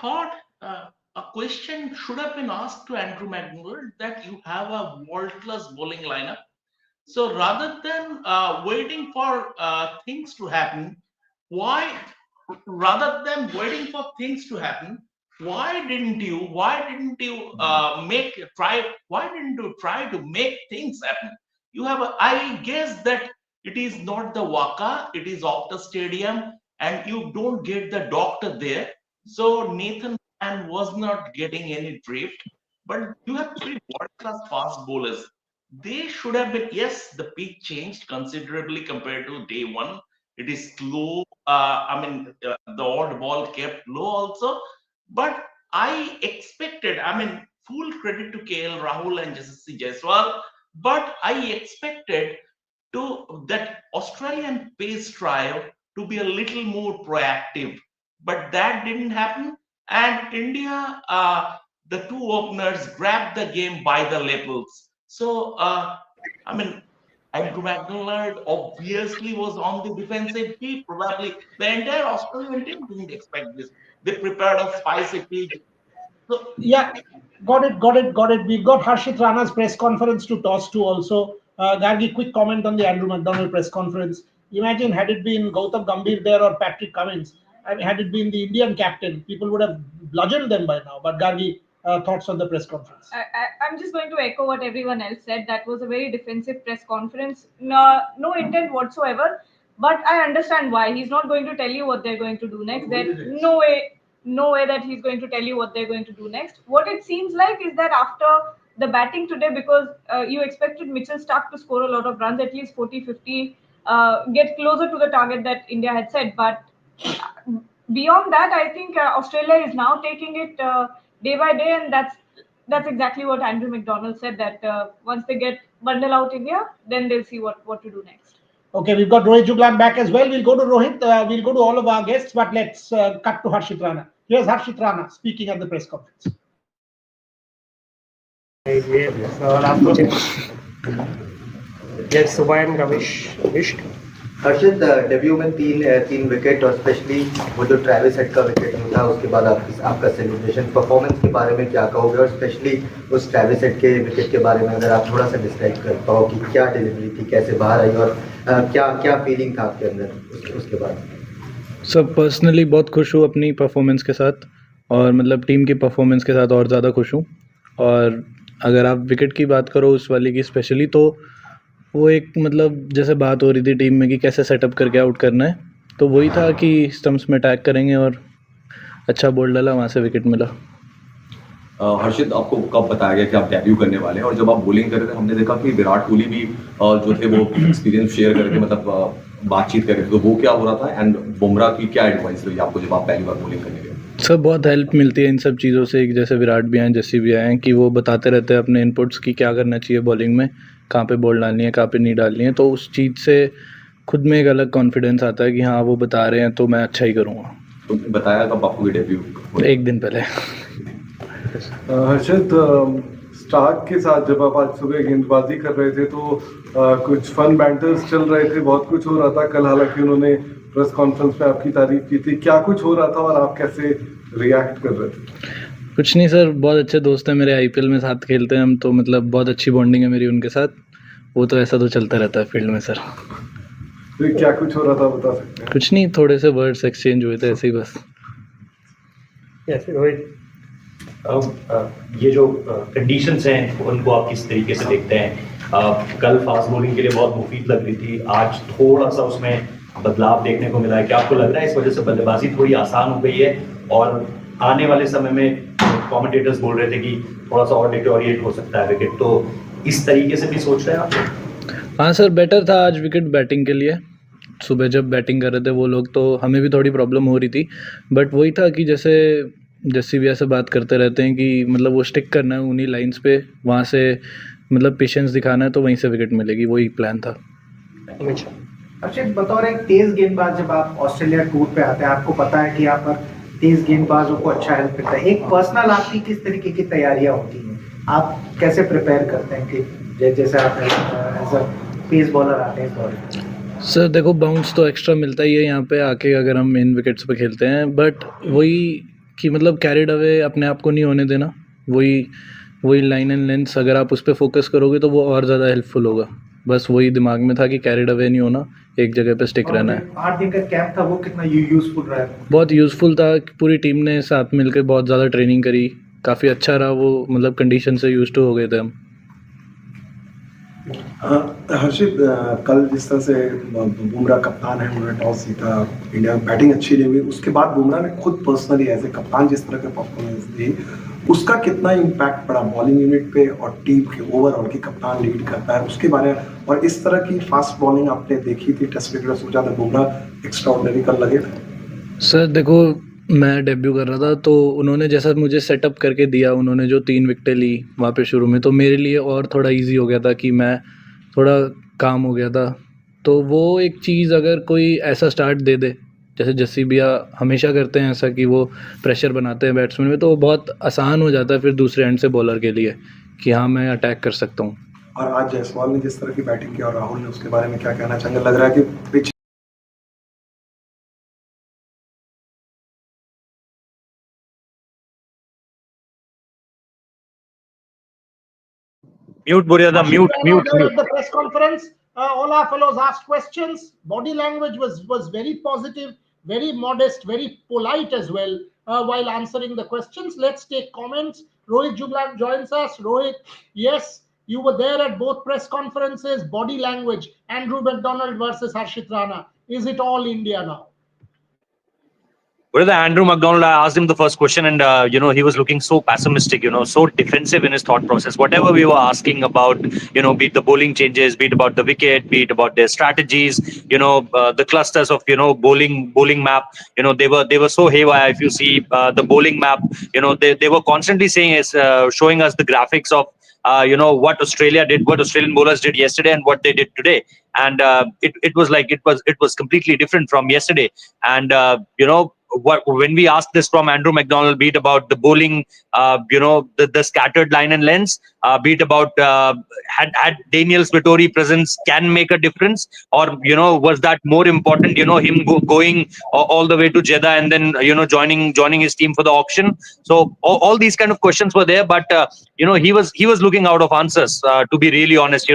thought a question should have been asked to Andrew McDonald that you have a world-class bowling lineup. So rather than waiting for things to happen, why didn't you try to make things happen? I guess that it is not the Waka, it is off the stadium, and you don't get the doctor there. So Nathan Mann was not getting any drift, but you have 3 world-class fast bowlers. They should have been, yes, the pitch changed considerably compared to day 1. It is slow. The odd ball kept low also. But I expected, full credit to KL Rahul and Yashasvi Jaiswal, but I expected that Australian pace trio to be a little more proactive. But that didn't happen. And India, the 2 openers grabbed the game by the lapels. So, Andrew McDonald obviously was on the defensive. Probably the entire Australian team didn't expect this. They prepared a spicy pitch. So, yeah, got it. We've got Harshit Rana's press conference to toss to also. Gargi, quick comment on the Andrew McDonald press conference. Imagine had it been Gautam Gambhir there or Patrick Cummins, and had it been the Indian captain, people would have bludgeoned them by now. But Gargi, thoughts on the press conference? I'm just going to echo what everyone else said. That was a very defensive press conference. No intent whatsoever. But I understand why. He's not going to tell you what they're going to do next. There's no way that he's going to tell you what they're going to do next. What it seems like is that after the batting today, because you expected Mitchell Starc to score a lot of runs, at least 40, 50, get closer to the target that India had set. But beyond that, I think Australia is now taking it day by day, and that's exactly what Andrew McDonald said, that once they get bundle out India, then they'll see what to do next. Okay, we've got Rohit Juglan back as well. We'll go to Rohit. We'll go to all of our guests, but let's cut to Harshit Rana. Here's Harshit Rana speaking at the press conference. Yes, Subha and Ramesh wished. Harshit debut में तीन wicket और specially वो जो Travis head का wicket था उसके बाद आपका सेलिब्रेशन परफॉर्मेंस के बारे में क्या कहोगे और स्पेशली उस ट्रेविस हेड के विकेट के बारे में अगर आप थोड़ा सा डिस्क्राइब कर पाओ कि क्या डिलीवरी थी, कैसे बाहर आई और क्या फीलिंग था आपके अंदर उसके बाद? सब पर्सनली बहुत खुश हूँ अपनी परफॉर्मेंस के साथ और मतलब टीम की परफॉर्मेंस के साथ और ज़्यादा खुश हूँ। और अगर आप विकेट की बात करो उस वाली की स्पेशली, तो वो एक मतलब जैसे बात हो रही थी टीम में कि कैसे सेटअप करके आउट करना है, तो वही था कि स्टम्प्स में अटैक करेंगे और अच्छा बॉल डाला, वहाँ से विकेट मिला। हर्षित, आपको कब बताया गया कि आप डेब्यू करने वाले हैं? और जब आप बॉलिंग कर रहे थे, हमने देखा कि विराट कोहली भी जो थे वो एक्सपीरियंस शेयर कर रहे थे, मतलब बातचीत कर रहे थे, तो वो क्या हो रहा था? एंड बुमराह की क्या एडवाइस रही आपको जब आप पहली बार बॉलिंग करने गए? सर बहुत हेल्प मिलती है इन सब चीज़ों से, जैसे विराट भी आए, जस्सी भी आए हैं, कि वो बताते रहते हैं अपने इनपुट्स की क्या करना चाहिए बॉलिंग में, कहाँ पे बॉल डालनी है, कहाँ पे नहीं डालनी है। तो उस चीज़ से खुद में एक अलग कॉन्फिडेंस आता है कि हाँ वो बता रहे हैं तो मैं अच्छा ही करूँगा। तो बताया कब आपको डेब्यू? एक दिन पहले। हर्षित, स्टार्क के साथ जब आप आज सुबह गेंदबाजी कर रहे थे तो कुछ फन बैंटर्स चल रहे थे, बहुत कुछ हो रहा था कल। हालांकि उन्होंने प्रेस कॉन्फ्रेंस में आपकी तारीफ की थी, क्या कुछ हो रहा था और आप कैसे रिएक्ट कर रहे थे? कुछ नहीं सर, बहुत अच्छे दोस्त हैं मेरे, आईपीएल में साथ खेलते हैं हम, तो मतलब बहुत अच्छी बॉन्डिंग है मेरी उनके साथ। वो तो ऐसा तो चलता रहता है फील्ड में सर। तो क्या कुछ हो रहा था बता सकते हैं? कुछ नहीं, थोड़े से वर्ड्स एक्सचेंज हुए थे ऐसे ही बस। रोहित, ये जो कंडीशंस हैं उनको आप किस तरीके से देखते हैं? कल फास्ट बॉलिंग के लिए बहुत मुफीद लग रही थी, आज थोड़ा सा उसमें बदलाव देखने को मिला है। क्या आपको लग रहा है इस वजह से बल्लेबाजी थोड़ी आसान हो गई है और आने वाले समय में कमेंटेटर्स बोल रहे थे कि थोड़ा सा और डिटोरिएट हो सकता है विकेट, तो इस तरीके से भी सोच रहे हैं आप? हाँ सर, बेटर था आज विकेट बैटिंग के लिए। सुबह जब बैटिंग कर रहे थे वो लोग तो हमें भी थोड़ी प्रॉब्लम हो रही थी, बट वही था कि जैसे भैया से बात करते रहते हैं कि मतलब वो स्टिक करना है उन्हीं लाइंस पे, वहाँ से मतलब पेशेंस दिखाना है तो वहीं से विकेट मिलेगी, वही प्लान था। अर्षित, बतौर एक तेज गेंदबाज जब आप ऑस्ट्रेलिया टूर पे आते हैं, आपको पता है कि यहाँ पर तेज गेंदबाजों को अच्छा हेल्प करता है। एक पर्सनल आपकी किस तरीके की तैयारियां होती हैं, आप कैसे प्रिपेयर करते हैं कि जैसे आप एज अ पेस बॉलर आते हैं इस बॉल? सर देखो, बाउंस तो एक्स्ट्रा मिलता ही है यहाँ पे आके अगर हम इन विकेट्स पे खेलते हैं, बट वही कि मतलब कैरिड अवे अपने आप को नहीं होने देना, वही लाइन एंड लेंथ अगर आप उस पर फोकस करोगे तो वो और ज़्यादा हेल्पफुल होगा। बस वही दिमाग में था कि कैरिड अवे नहीं होना, एक जगह पे स्टिक रहना है। 8 दिन का कैंप था, वो कितना यूजफुल रहा है? बहुत यूज़फुल था, पूरी टीम ने साथ मिलकर बहुत ज़्यादा ट्रेनिंग करी, काफ़ी अच्छा रहा वो, मतलब कंडीशन से यूज्ड टू हो गए थे हम। हर्षित, कल जिस तरह से बुमराह कप्तान है, उन्होंने टॉस जीता, इंडिया बैटिंग अच्छी नहीं हुई, उसके बाद बुमराह ने खुद पर्सनली एज ए कप्तान जिस तरह के परफॉर्मेंस दी, उसका कितना इम्पैक्ट पड़ा बॉलिंग यूनिट पे और टीम के ओवरऑल की? कप्तान लीड करता है उसके बारे में, और इस तरह की फास्ट बॉलिंग आपने देखी थी टेस्ट क्रिकेट में, सोचा था बुमराह एक्स्ट्राऑर्डिनरी कल लगे थे? सर देखो, मैं डेब्यू कर रहा था तो उन्होंने जैसा मुझे सेटअप करके दिया, उन्होंने जो 3 विकेटें ली वहाँ पे शुरू में, तो मेरे लिए और थोड़ा इजी हो गया था कि मैं थोड़ा काम हो गया था। तो वो एक चीज़ अगर कोई ऐसा स्टार्ट दे दे, जैसे जस्सी भैया हमेशा करते हैं ऐसा कि वो प्रेशर बनाते हैं बैट्समैन में, तो वो बहुत आसान हो जाता है फिर दूसरे एंड से बॉलर के लिए कि हाँ मैं अटैक कर सकता हूँ। और आज जायसवाल ने जिस तरह की बैटिंग की और राहुल ने, उसके बारे में क्या कहना चाहेंगे? लग रहा है कि pitch Mute, Buryada, mute. At the press conference, all our fellows asked questions. Body language was very positive, very modest, very polite as well while answering the questions. Let's take comments. Rohit Jublan joins us. Rohit, yes, you were there at both press conferences. Body language, Andrew McDonald versus Harshit Rana. Is it all India now? With Andrew McDonald, I asked him the first question, and he was looking so pessimistic, so defensive in his thought process. Whatever we were asking about, be it the bowling changes, be it about the wicket, be it about their strategies, the clusters of bowling map, they were so haywire. If you see the bowling map, they were constantly saying showing us the graphics of what Australia did, what Australian bowlers did yesterday, and what they did today. And it was like it was completely different from yesterday. And when we asked this from Andrew McDonald, be it about the bowling, the scattered line and lengths, be it about had Daniel's Vittori presence can make a difference, or was that more important? Him going all the way to Jeddah and then joining his team for the auction. So all these kind of questions were there, but he was looking out of answers. To be really honest,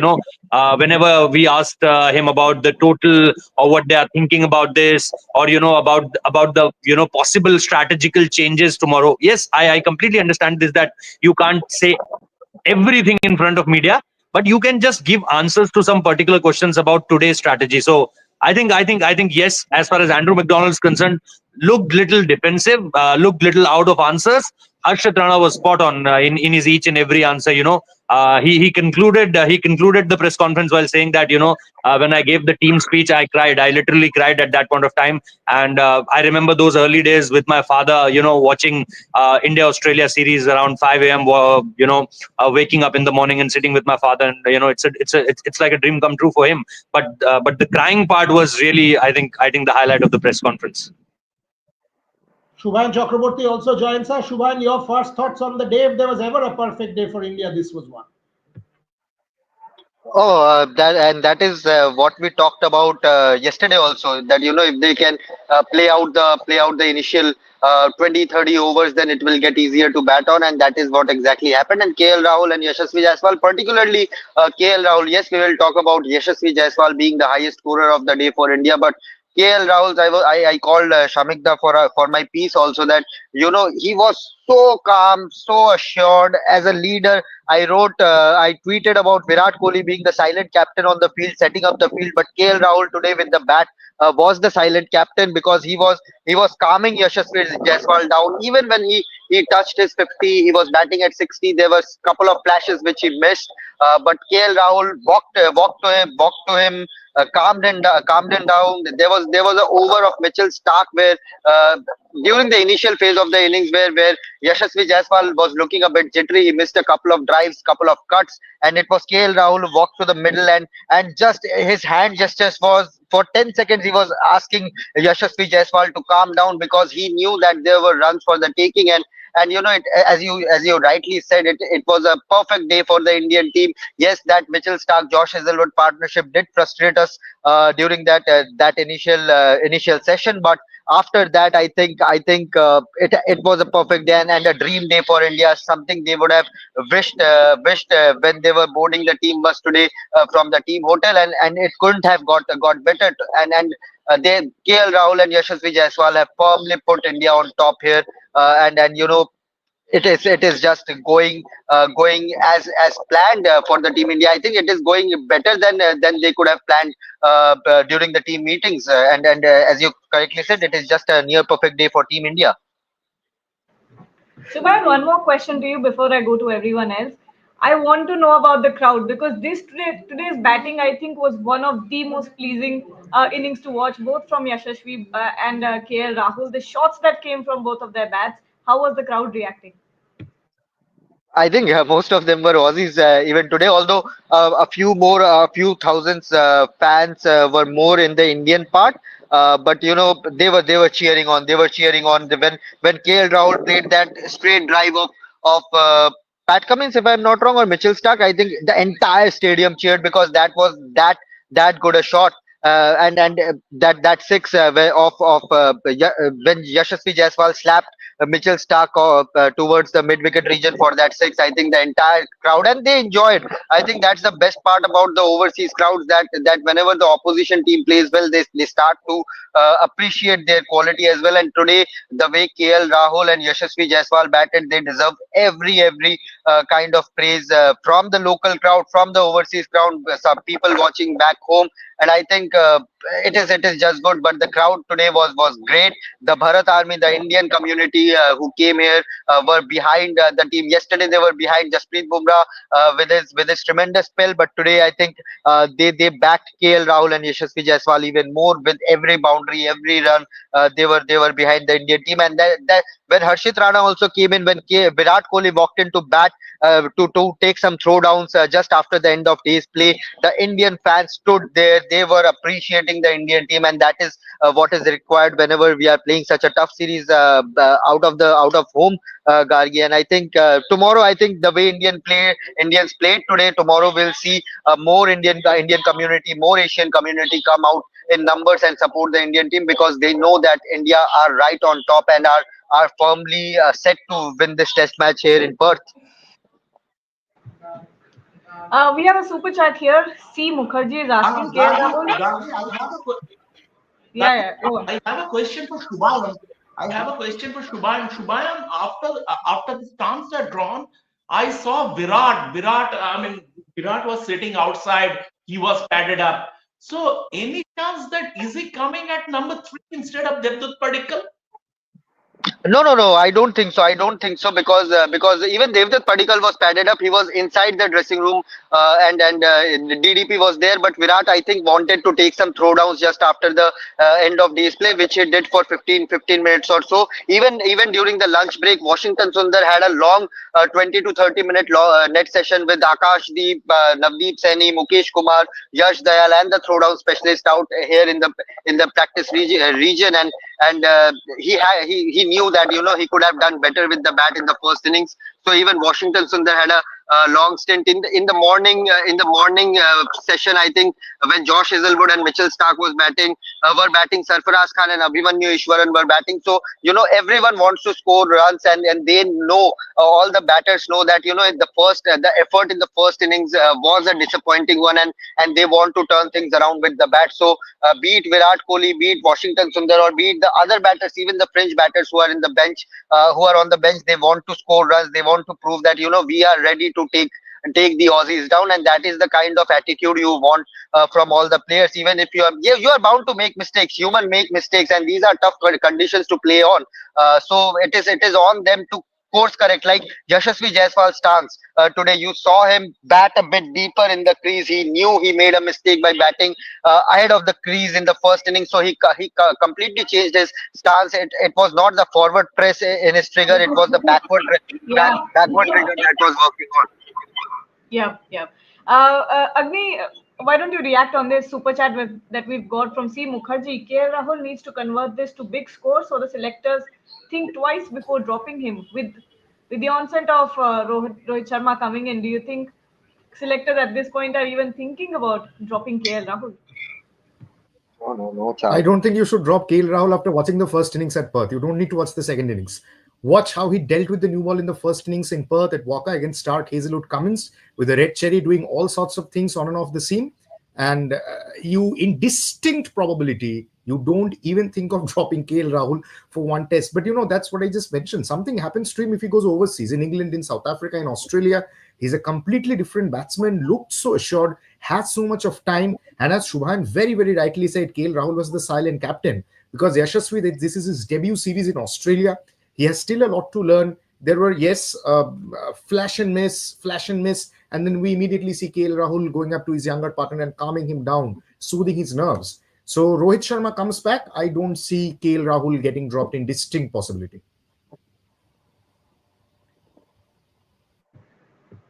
whenever we asked him about the total or what they are thinking about this, or about the possible strategical changes tomorrow. Yes, I completely understand this, that you can't say everything in front of media, but you can just give answers to some particular questions about today's strategy. So I think yes, as far as Andrew McDonald is concerned, looked little defensive, looked little out of answers. Harshit Rana was spot on in his each and every answer. He concluded the press conference while saying that when I gave the team speech, I cried. I literally cried at that point of time, and I remember those early days with my father. Watching India Australia series around 5 a.m. Waking up in the morning and sitting with my father, and it's like a dream come true for him. But the crying part was really, I think the highlight of the press conference. Shubhan Chakraborty also joins us. Shubhan, your first thoughts on the day? If there was ever a perfect day for India, this was one. Oh, that is what we talked about yesterday also. That if they can play out the initial 20, 30 overs, then it will get easier to bat on, and that is what exactly happened. And KL Rahul and Yashasvi Jaiswal, particularly KL Rahul. Yes, we will talk about Yashasvi Jaiswal being the highest scorer of the day for India, but KL Rahul, I called Shamikda for my piece also, that he was so calm, so assured as a leader. I tweeted about Virat Kohli being the silent captain on the field, setting up the field, but KL Rahul today with the bat was the silent captain, because he was calming Yashasvi Jaiswal down. Even when he touched his 50, he was batting at 60. There was a couple of flashes which he missed, but KL Rahul walked to him, calmed him down. There was an over of Mitchell Stark where during the initial phase of the innings where Yashasvi Jaiswal was looking a bit jittery. He missed a couple of drives, couple of cuts, and it was KL Rahul who walked to the middle, and just his hand gestures was, for 10 seconds he was asking Yashasvi Jaiswal to calm down, because he knew that there were runs for the taking. And as you rightly said, it was a perfect day for the Indian team. Yes, that Mitchell Stark Josh Hazelwood partnership did frustrate us during that initial session, but after that, I think it was a perfect day, and a dream day for India. Something they would have wished when they were boarding the team bus today from the team hotel, and it couldn't have got better. They KL Rahul and Yashasvi Jaiswal have firmly put India on top here, and it is just going as planned for the team India. I think it is going better than they could have planned during the team meetings. And as you correctly said, it is just a near perfect day for team India. Shubhan, one more question to you before I go to everyone else. I want to know about the crowd, because today's batting, I think, was one of the most pleasing innings to watch, both from Yashasvi and KL Rahul. The shots that came from both of their bats, how was the crowd reacting? I think most of them were Aussies even today, although a few thousands fans were more in the Indian part. But they were cheering on. They were cheering on when KL Rahul played that straight drive of Pat Cummins, if I'm not wrong, or Mitchell Stark. I think the entire stadium cheered, because that was that good a shot. And that six when Yashasvi Jaiswal slapped Mitchell Stark towards the mid wicket region for that six. I think the entire crowd, and they enjoyed. I think that's the best part about the overseas crowds, that whenever the opposition team plays well, they start to appreciate their quality as well. And today, the way KL Rahul and Yashasvi Jaiswal batted, they deserve every kind of praise from the local crowd, from the overseas crowd, some people watching back home. And I think it is just good. But the crowd today was great. The Bharat Army, the Indian community who came here were behind the team. Yesterday they were behind Jasprit Bumrah with his tremendous spell, but today I think they backed KL Rahul and Yashasvi Jaiswal even more with every boundary, every run. They were behind the Indian team, and that when Harshit Rana also came in, when Virat Kohli walked into bat to take some throwdowns just after the end of day's play, the Indian fans stood there. They were appreciating the Indian team, and that is what is required whenever we are playing such a tough series out of home, Gargi. And I think tomorrow, I think the way Indians played today, tomorrow we'll see more Indian community, more Asian community come out in numbers and support the Indian team, because they know that India are right on top and are firmly set to win this test match here in Perth. We have a super chat here. C. Mukherjee is asking KL Rahul. I have a question for Shubham. Shubham, after the stumps are drawn, I saw Virat. Virat was sitting outside. He was padded up. So, any chance that is he coming at number 3 instead of Devdutt Padikkal? No. I don't think so. I don't think so because even Devdutt Padikkal was padded up. He was inside the dressing room, and DDP was there. But Virat, I think, wanted to take some throwdowns just after the end of day's play, which he did for 15 minutes or so. Even during the lunch break, Washington Sundar had a long 20 to 30 minute net session with Akash Deep, Navdeep Saini, Mukesh Kumar, Yash Dayal, and the throwdown specialist out here in the practice region, and he knew that he could have done better with the bat in the first innings. So even Washington Sundar had a long stint in the morning session. I think when Josh Hazelwood and Mitchell Stark were batting, Sarfaraz Khan and Abhimanyu Ishwaran were batting. So everyone wants to score runs, and they know, all the batters know that the effort in the first innings was a disappointing one, and they want to turn things around with the bat. So be it Virat Kohli, be it Washington Sundar, or be it the other batters, even the French batters who are on the bench, they want to score runs. They want to prove that we are ready to take the Aussies down, and that is the kind of attitude you want from all the players. Even if you are bound to make mistakes, human make mistakes, and these are tough conditions to play on. So it is on them to course correct, like Yashasvi Jaiswal's stance today. You saw him bat a bit deeper in the crease. He knew he made a mistake by batting ahead of the crease in the first inning, so he completely changed his stance. It was not the forward press in his trigger; it was the backward trigger that was working on. Yeah. Agni, why don't you react on this super chat that we've got from C. Mukherjee? KL Rahul needs to convert this to big scores so the selectors think twice before dropping him. With the onset of Rohit Sharma coming in, do you think selectors at this point are even thinking about dropping KL Rahul? No I chance. don't think you should drop KL Rahul after watching the first innings at Perth. You don't need to watch the second innings. Watch how he dealt with the new ball in the first innings in Perth at Walker against Stark, Hazelwood, Cummins, with the red cherry doing all sorts of things on and off the seam. And you, in distinct probability, you don't even think of dropping KL Rahul for one test. But that's what I just mentioned. Something happens to him if he goes overseas, in England, in South Africa, in Australia. He's a completely different batsman, looked so assured, has so much of time. And as Shubhan very, very rightly said, KL Rahul was the silent captain because Yashasvi, this is his debut series in Australia. He has still a lot to learn. There were, yes, flash and miss, and then we immediately see KL Rahul going up to his younger partner and calming him down, soothing his nerves. So Rohit Sharma comes back. I don't see KL Rahul getting dropped in distinct possibility.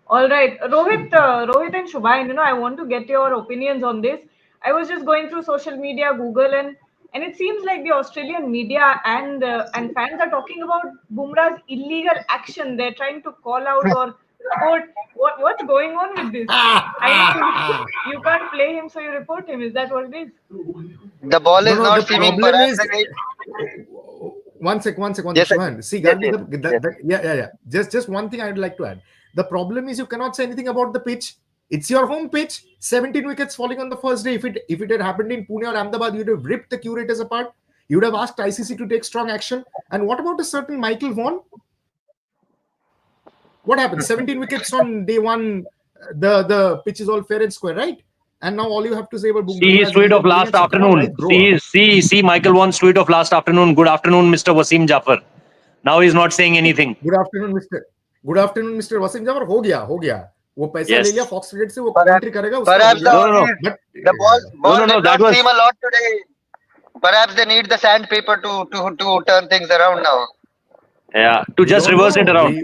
All right, Rohit and Shubhain, I want to get your opinions on this. I was just going through social media, Google, and it seems like the Australian media and fans are talking about Bumrah's illegal action. They're trying to call out or report what's going on with this. I know you can't play him, so you report him. Is that what it is? The ball is not the seeming. problem Perhaps is. One sec, yes, Shubhan. See, yeah. Just one thing I would like to add. The problem is you cannot say anything about the pitch. It's your home pitch. 17 wickets falling on the first day. If it had happened in Pune or Ahmedabad, you'd have ripped the curators apart. You would have asked ICC to take strong action. And what about a certain Michael Vaughan? What happened? 17 wickets on day one. The pitch is all fair and square, right? And now all you have to say about See his tweet of last afternoon. See Michael Vaughan's tweet of last afternoon. Good afternoon, Mr. Wasim Jafar. Now he's not saying anything. Good afternoon, Mr. Wasim Jafar. हो गया. वो पैसा ले लिया Fox Cricket से, वो commentary करेगा. Perhaps the ball did that not was seem a lot today. Perhaps they need the sandpaper to turn things around now. Yeah, to just reverse it around.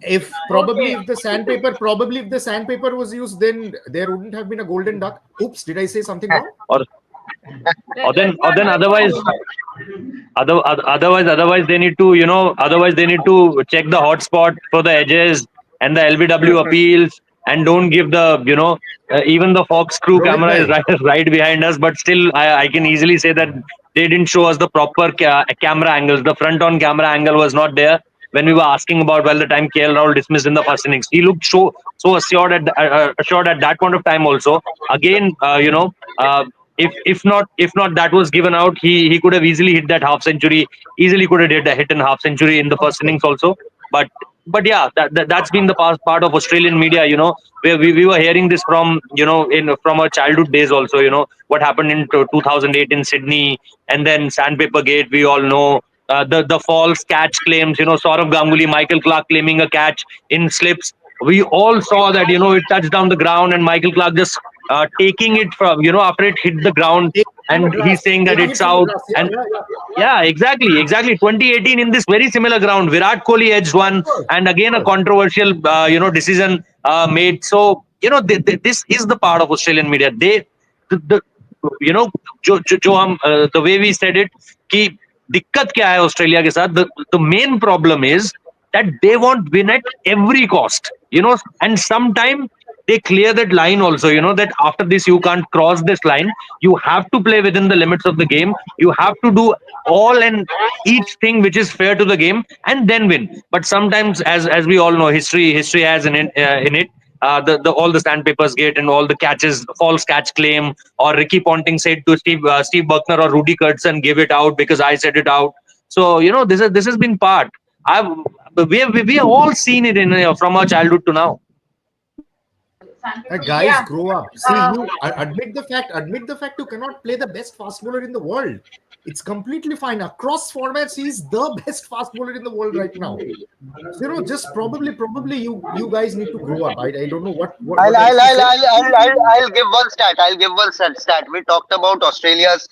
If the sandpaper was used, then there wouldn't have been a golden duck. Oops, did I say something wrong? Or then otherwise they need to check the hotspot for the edges and the LBW appeals, and don't give the even the Fox crew camera is right behind us, but still I can easily say that they didn't show us the proper camera angles. The front on camera angle was not there when we were asking about the time KL Rahul dismissed in the first innings. He looked so assured at that point of time also. Again, if not that was given out, he could have easily hit that half century. Easily could have hit an half century in the first innings also. But yeah, that's been the part of Australian media. Where we were hearing this from from our childhood days also. What happened in 2008 in Sydney, and then Sandpaper Gate. We all know. the false catch claims, Saurav Ganguly, Michael Clark claiming a catch in slips. We all saw that, it touched down the ground and Michael Clark just taking it from, after it hit the ground, and he's saying that it's out. And yeah, exactly. 2018 in this very similar ground, Virat Kohli edged one, and again a controversial, decision made. So, this is the part of Australian media. The the way we said it, कि दिक्कत क्या है Australia के साथ, the main problem is that they want win at every cost, and sometime they clear that line also, that after this you can't cross this line. You have to play within the limits of the game. You have to do all and each thing which is fair to the game and then win. But sometimes, as we all know, history has in it the all the sandpapers gate and all the catches, false catch claim, or Ricky Ponting said to Steve Buckner or Rudy Kurtzen, give it out because I said it out. So this has been part. We have all seen it from our childhood to now. Guys, grow up. See, you admit the fact you cannot play the best fast bowler in the world. It's completely fine. Across formats, he's the best fast bowler in the world right now. So, just probably you guys need to grow up. I don't know what I'll give one stat. We talked about Australia's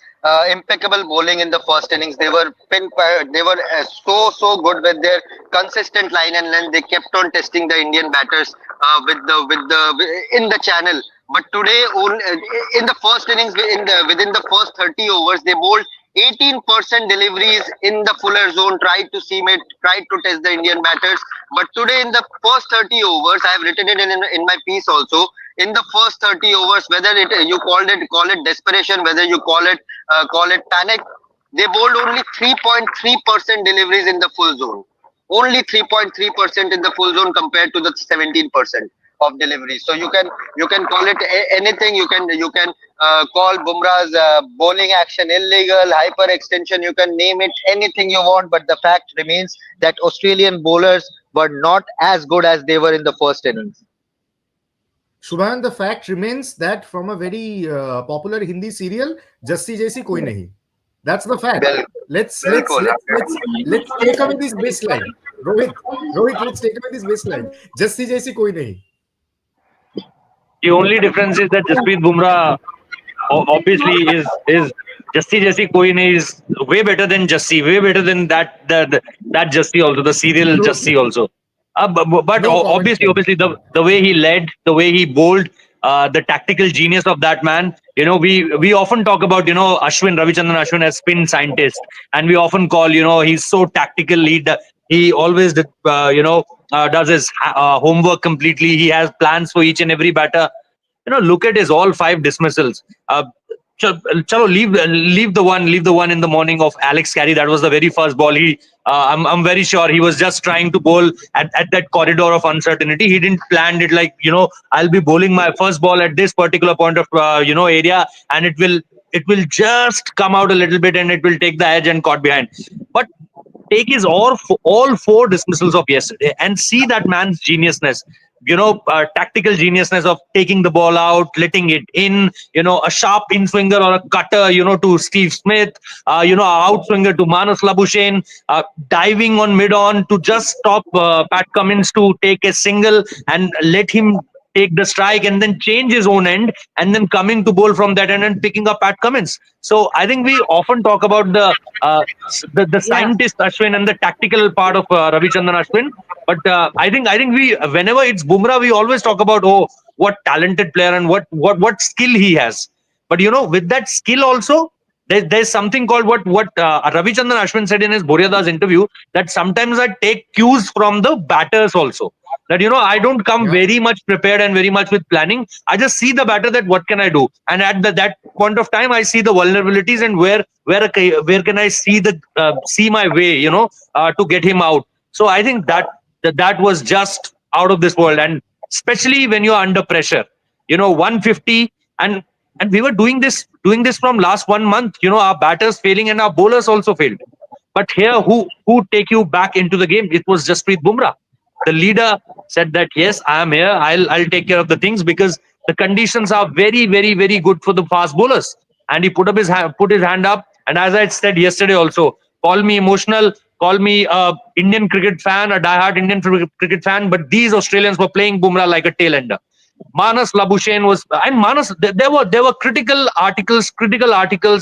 impeccable bowling in the first innings. They were so good with their consistent line and length. They kept on testing the Indian batters in the channel. But today, in the first innings, within the first 30 overs, they bowled 18% deliveries in the fuller zone, tried to test the Indian batters. But today, in the first 30 overs, I have written it in my piece also. In the first 30 overs, whether you call it desperation, whether you call it panic, they bowled only 3.3% deliveries in the full zone. Only 3.3% in the full zone compared to the 17% of delivery. So you can call it anything. You can call Bumrah's bowling action illegal, hyper extension. You can name it anything you want, but the fact remains that Australian bowlers were not as good as they were in the first innings. Shubhan, the fact remains that from a very popular Hindi serial, Jassi Jaisi Koi Nahi. That's the fact. Let's take away this baseline. Rohit, let's take away this baseline. Jassi Jaisi Koi Nahi. The only difference is that Jasprit Bumrah obviously is Jassi Jaisi Koi Nahi is way better than Jassi, way better than that Jassi also, the serial Jassi also. But no obviously the way he led, the way he bowled, the tactical genius of that man. We often talk about Ravichandran Ashwin as spin scientist, and we often call he's so tactical. He always does his homework completely. He has plans for each and every batter. Look at his all 5 dismissals. Chalo, leave the one in the morning of Alex Carey. That was the very first ball. I'm very sure he was just trying to bowl at that corridor of uncertainty. He didn't plan it like, I'll be bowling my first ball at this particular point of area, and it will just come out a little bit and it will take the edge and caught behind. But take his all 4 dismissals of yesterday and see that man's geniusness. Tactical geniusness of taking the ball out, letting it in, a sharp in swinger or a cutter, to Steve Smith, out swinger to Manas Labuschagne, diving on mid-on to just stop Pat Cummins to take a single and let him take the strike and then change his own end and then coming to bowl from that end and picking up Pat Cummins. So I think we often talk about the scientist Ashwin and the tactical part of Ravichandran Ashwin. But I think we, whenever it's Bumrah, we always talk about, what talented player and what skill he has. But with that skill also, there's something called what Ravichandran Ashwin said in his Boriada's interview, that sometimes I take cues from the batters also. That I don't come very much prepared and very much with planning. I just see the batter, that what can I do, and at that point of time I see the vulnerabilities and where can I see my way, to get him out. So I think that was just out of this world, and especially when you're under pressure, 150, and we were doing this from last 1 month. Our batters failing and our bowlers also failed. But here, who take you back into the game? It was Jasprit Bumrah. The leader said that, yes, I am here. I'll take care of the things because the conditions are very, very, very good for the fast bowlers. And he put his hand up. And as I said yesterday also, call me emotional, call me a Indian cricket fan, a diehard Indian cricket fan, but these Australians were playing Bumrah like a tail ender. Manas Labuschagne was, and Manas, there were critical articles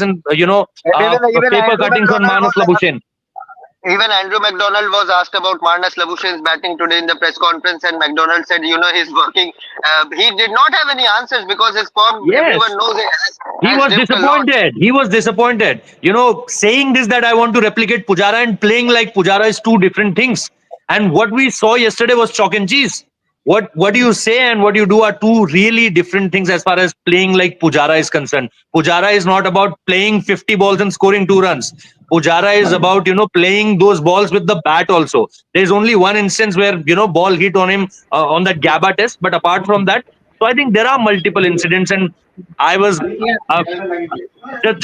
and Even paper Andrew cuttings on McDonald Manas was Labuschagne. Even Andrew McDonald was asked about Marnus Labuschagne's batting today in the press conference, and McDonald said, he's working. He did not have any answers because his form, Yes. everyone knows it. He was disappointed. He was disappointed. Saying this, that I want to replicate Pujara and playing like Pujara is two different things. And what we saw yesterday was chalk and cheese. What you say and what you do are two really different things as far as playing like Pujara is concerned. Pujara is not about playing 50 balls and scoring 2 runs. Pujara is about, playing those balls with the bat also. There's only one instance where, ball hit on him on that Gabba test. But apart from that, so I think there are multiple incidents, and I was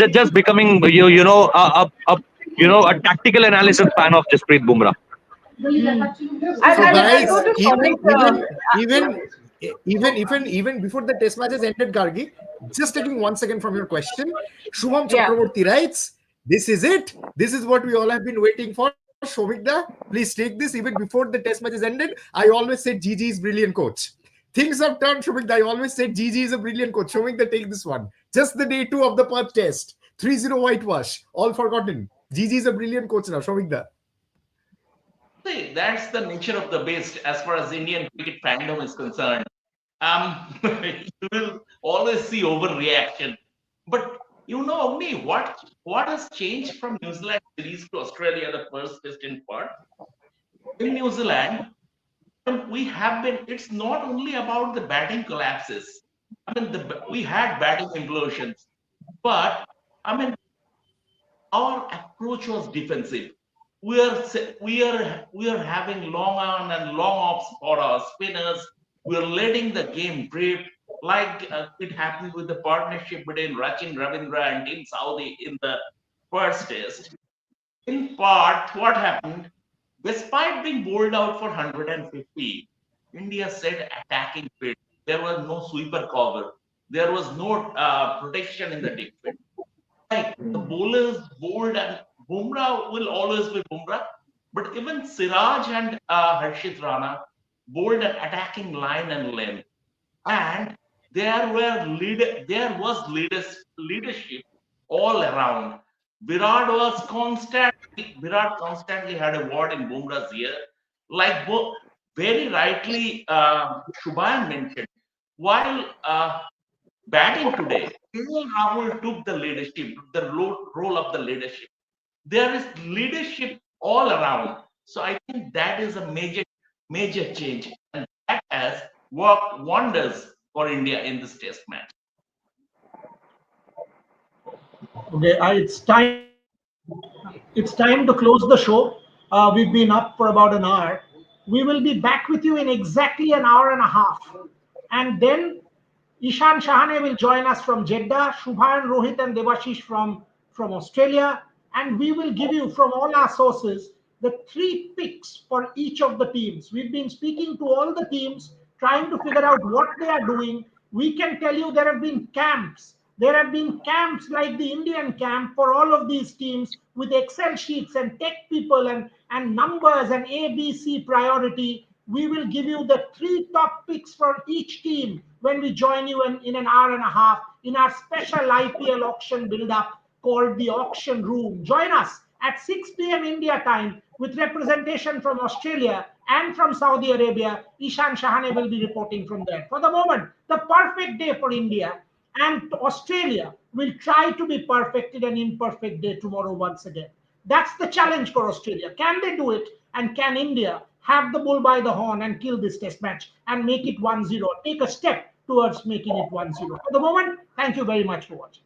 just becoming, a tactical analysis fan of Jasprit Bumrah. So guys, even before the test matches ended, Gargi, just taking 1 second from your question, Shubham Chakraborty writes, this is it. This is what we all have been waiting for. Shomikda, please take this. Even before the test matches ended, I always said GG is brilliant coach. Things have turned, Shomikda. I always said GG is a brilliant coach. Shomikda, take this one. Just the day 2 of the Perth test. 3-0 whitewash. All forgotten. GG is a brilliant coach now. Shomikda. See, that's the nature of the beast as far as Indian cricket fandom is concerned. You will always see overreaction. But only what has changed from New Zealand series to Australia, the first test in Perth? In New Zealand, it's not only about the batting collapses. We had batting implosions, but our approach was defensive. We are having long on and long offs for our spinners. We are letting the game drift, like it happened with the partnership between Rachin Ravindra and Team Saudi in the first test. In part, what happened? Despite being bowled out for 150, India said attacking field. There was no sweeper cover. There was no protection in the deep field. Like the bowlers bowled, and Bumrah will always be Bumrah, but even Siraj and Harshit Rana bowled an attacking line and length, and there was leadership all around. Virat constantly had a word in Bumrah's ear, like very rightly Shubhan mentioned. While batting today, Rahul took the leadership, the role of the leadership. There is leadership all around. So I think that is a major change, and that has worked wonders for India in this test match. Okay, it's time. It's time to close the show. We've been up for about an hour. We will be back with you in exactly an hour and a half, and then Ishan Shahane will join us from Jeddah, Shubhan, Rohit, and Devashish from Australia, and we will give you from all our sources the 3 picks for each of the teams. We've been speaking to all the teams, trying to figure out what they are doing. We can tell you there have been camps. There have been camps like the Indian camp for all of these teams with Excel sheets and tech people and numbers and ABC priority. We will give you the 3 top picks for each team when we join you in an hour and a half in our special IPL auction build-up called the Auction Room. Join us at 6 p.m. India time with representation from Australia and from Saudi Arabia. Ishan Shahane will be reporting from there. For the moment, the perfect day for India, and Australia will try to be perfect in an imperfect day tomorrow once again. That's the challenge for Australia. Can they do it? And can India have the bull by the horn and kill this test match and make it 1-0? Take a step towards making it 1-0. For the moment, thank you very much for watching.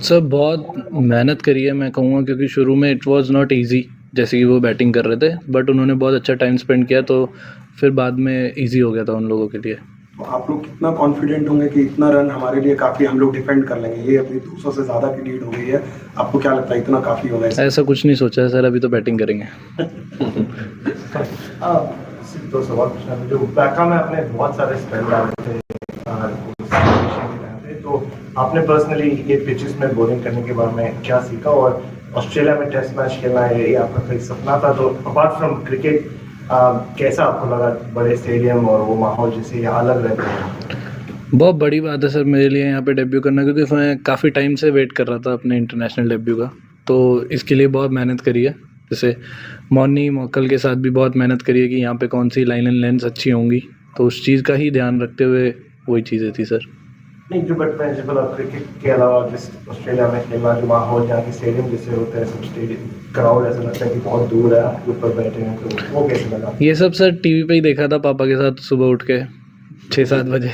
Sir बहुत मेहनत करी है मैं कहूँगा, क्योंकि शुरू में it was not easy जैसे कि वो बैटिंग कर रहे थे, बट उन्होंने बहुत अच्छा टाइम स्पेंड किया, तो फिर बाद में इजी हो गया था उन लोगों के लिए। तो आप लोग कितना कॉन्फिडेंट होंगे कि इतना रन हमारे लिए काफ़ी, हम लोग डिफेंड कर लेंगे? ये अभी 200 से ज़्यादा की लीड हो गई है, आपको क्या लगता है इतना काफ़ी होगा? ऐसा कुछ नहीं सोचा है सर, अभी तो बैटिंग करेंगे। तो सवाल पूछना है, जो बैका में आपने बहुत सारे स्पेल डाले थे, तो आपने पर्सनली ये पिचेस में बॉलिंग करने के बारे में क्या सीखा, और ऑस्ट्रेलिया में टेस्ट मैच खेलना है, ये आपका कोई सपना था? तो अपार्ट फ्रॉम क्रिकेट कैसा आपको लगा बड़े स्टेडियम और वो माहौल जैसे ये अलग रहते हैं? बहुत बड़ी बात है सर मेरे लिए यहाँ पे डेब्यू करना, क्योंकि मैं काफ़ी टाइम से वेट कर रहा था अपने इंटरनेशनल डेब्यू का। तो इसके लिए बहुत मेहनत करी है, जैसे मॉर्नी मॉकल के साथ भी बहुत मेहनत करी है कि यहाँ पे कौन सी लाइन एंड लेंस अच्छी होंगी, तो उस चीज़ का ही ध्यान रखते हुए वही चीज़ें थी सर। नहीं, जो बट क्रिकेट के अलावा जिस ऑस्ट्रेलिया में खेलना, जो माहौल यहाँ के स्टेडियम जैसे होते हैं, सब स्टेडियम क्राउड ऐसा लगता है कि बहुत दूर है आपके ऊपर बैठे हैं, तो वो कैसे लगा? ये सब सर टीवी पे ही देखा था पापा के साथ सुबह उठ के 6-7 बजे,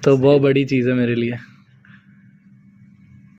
तो बहुत बड़ी चीज़ है मेरे लिए।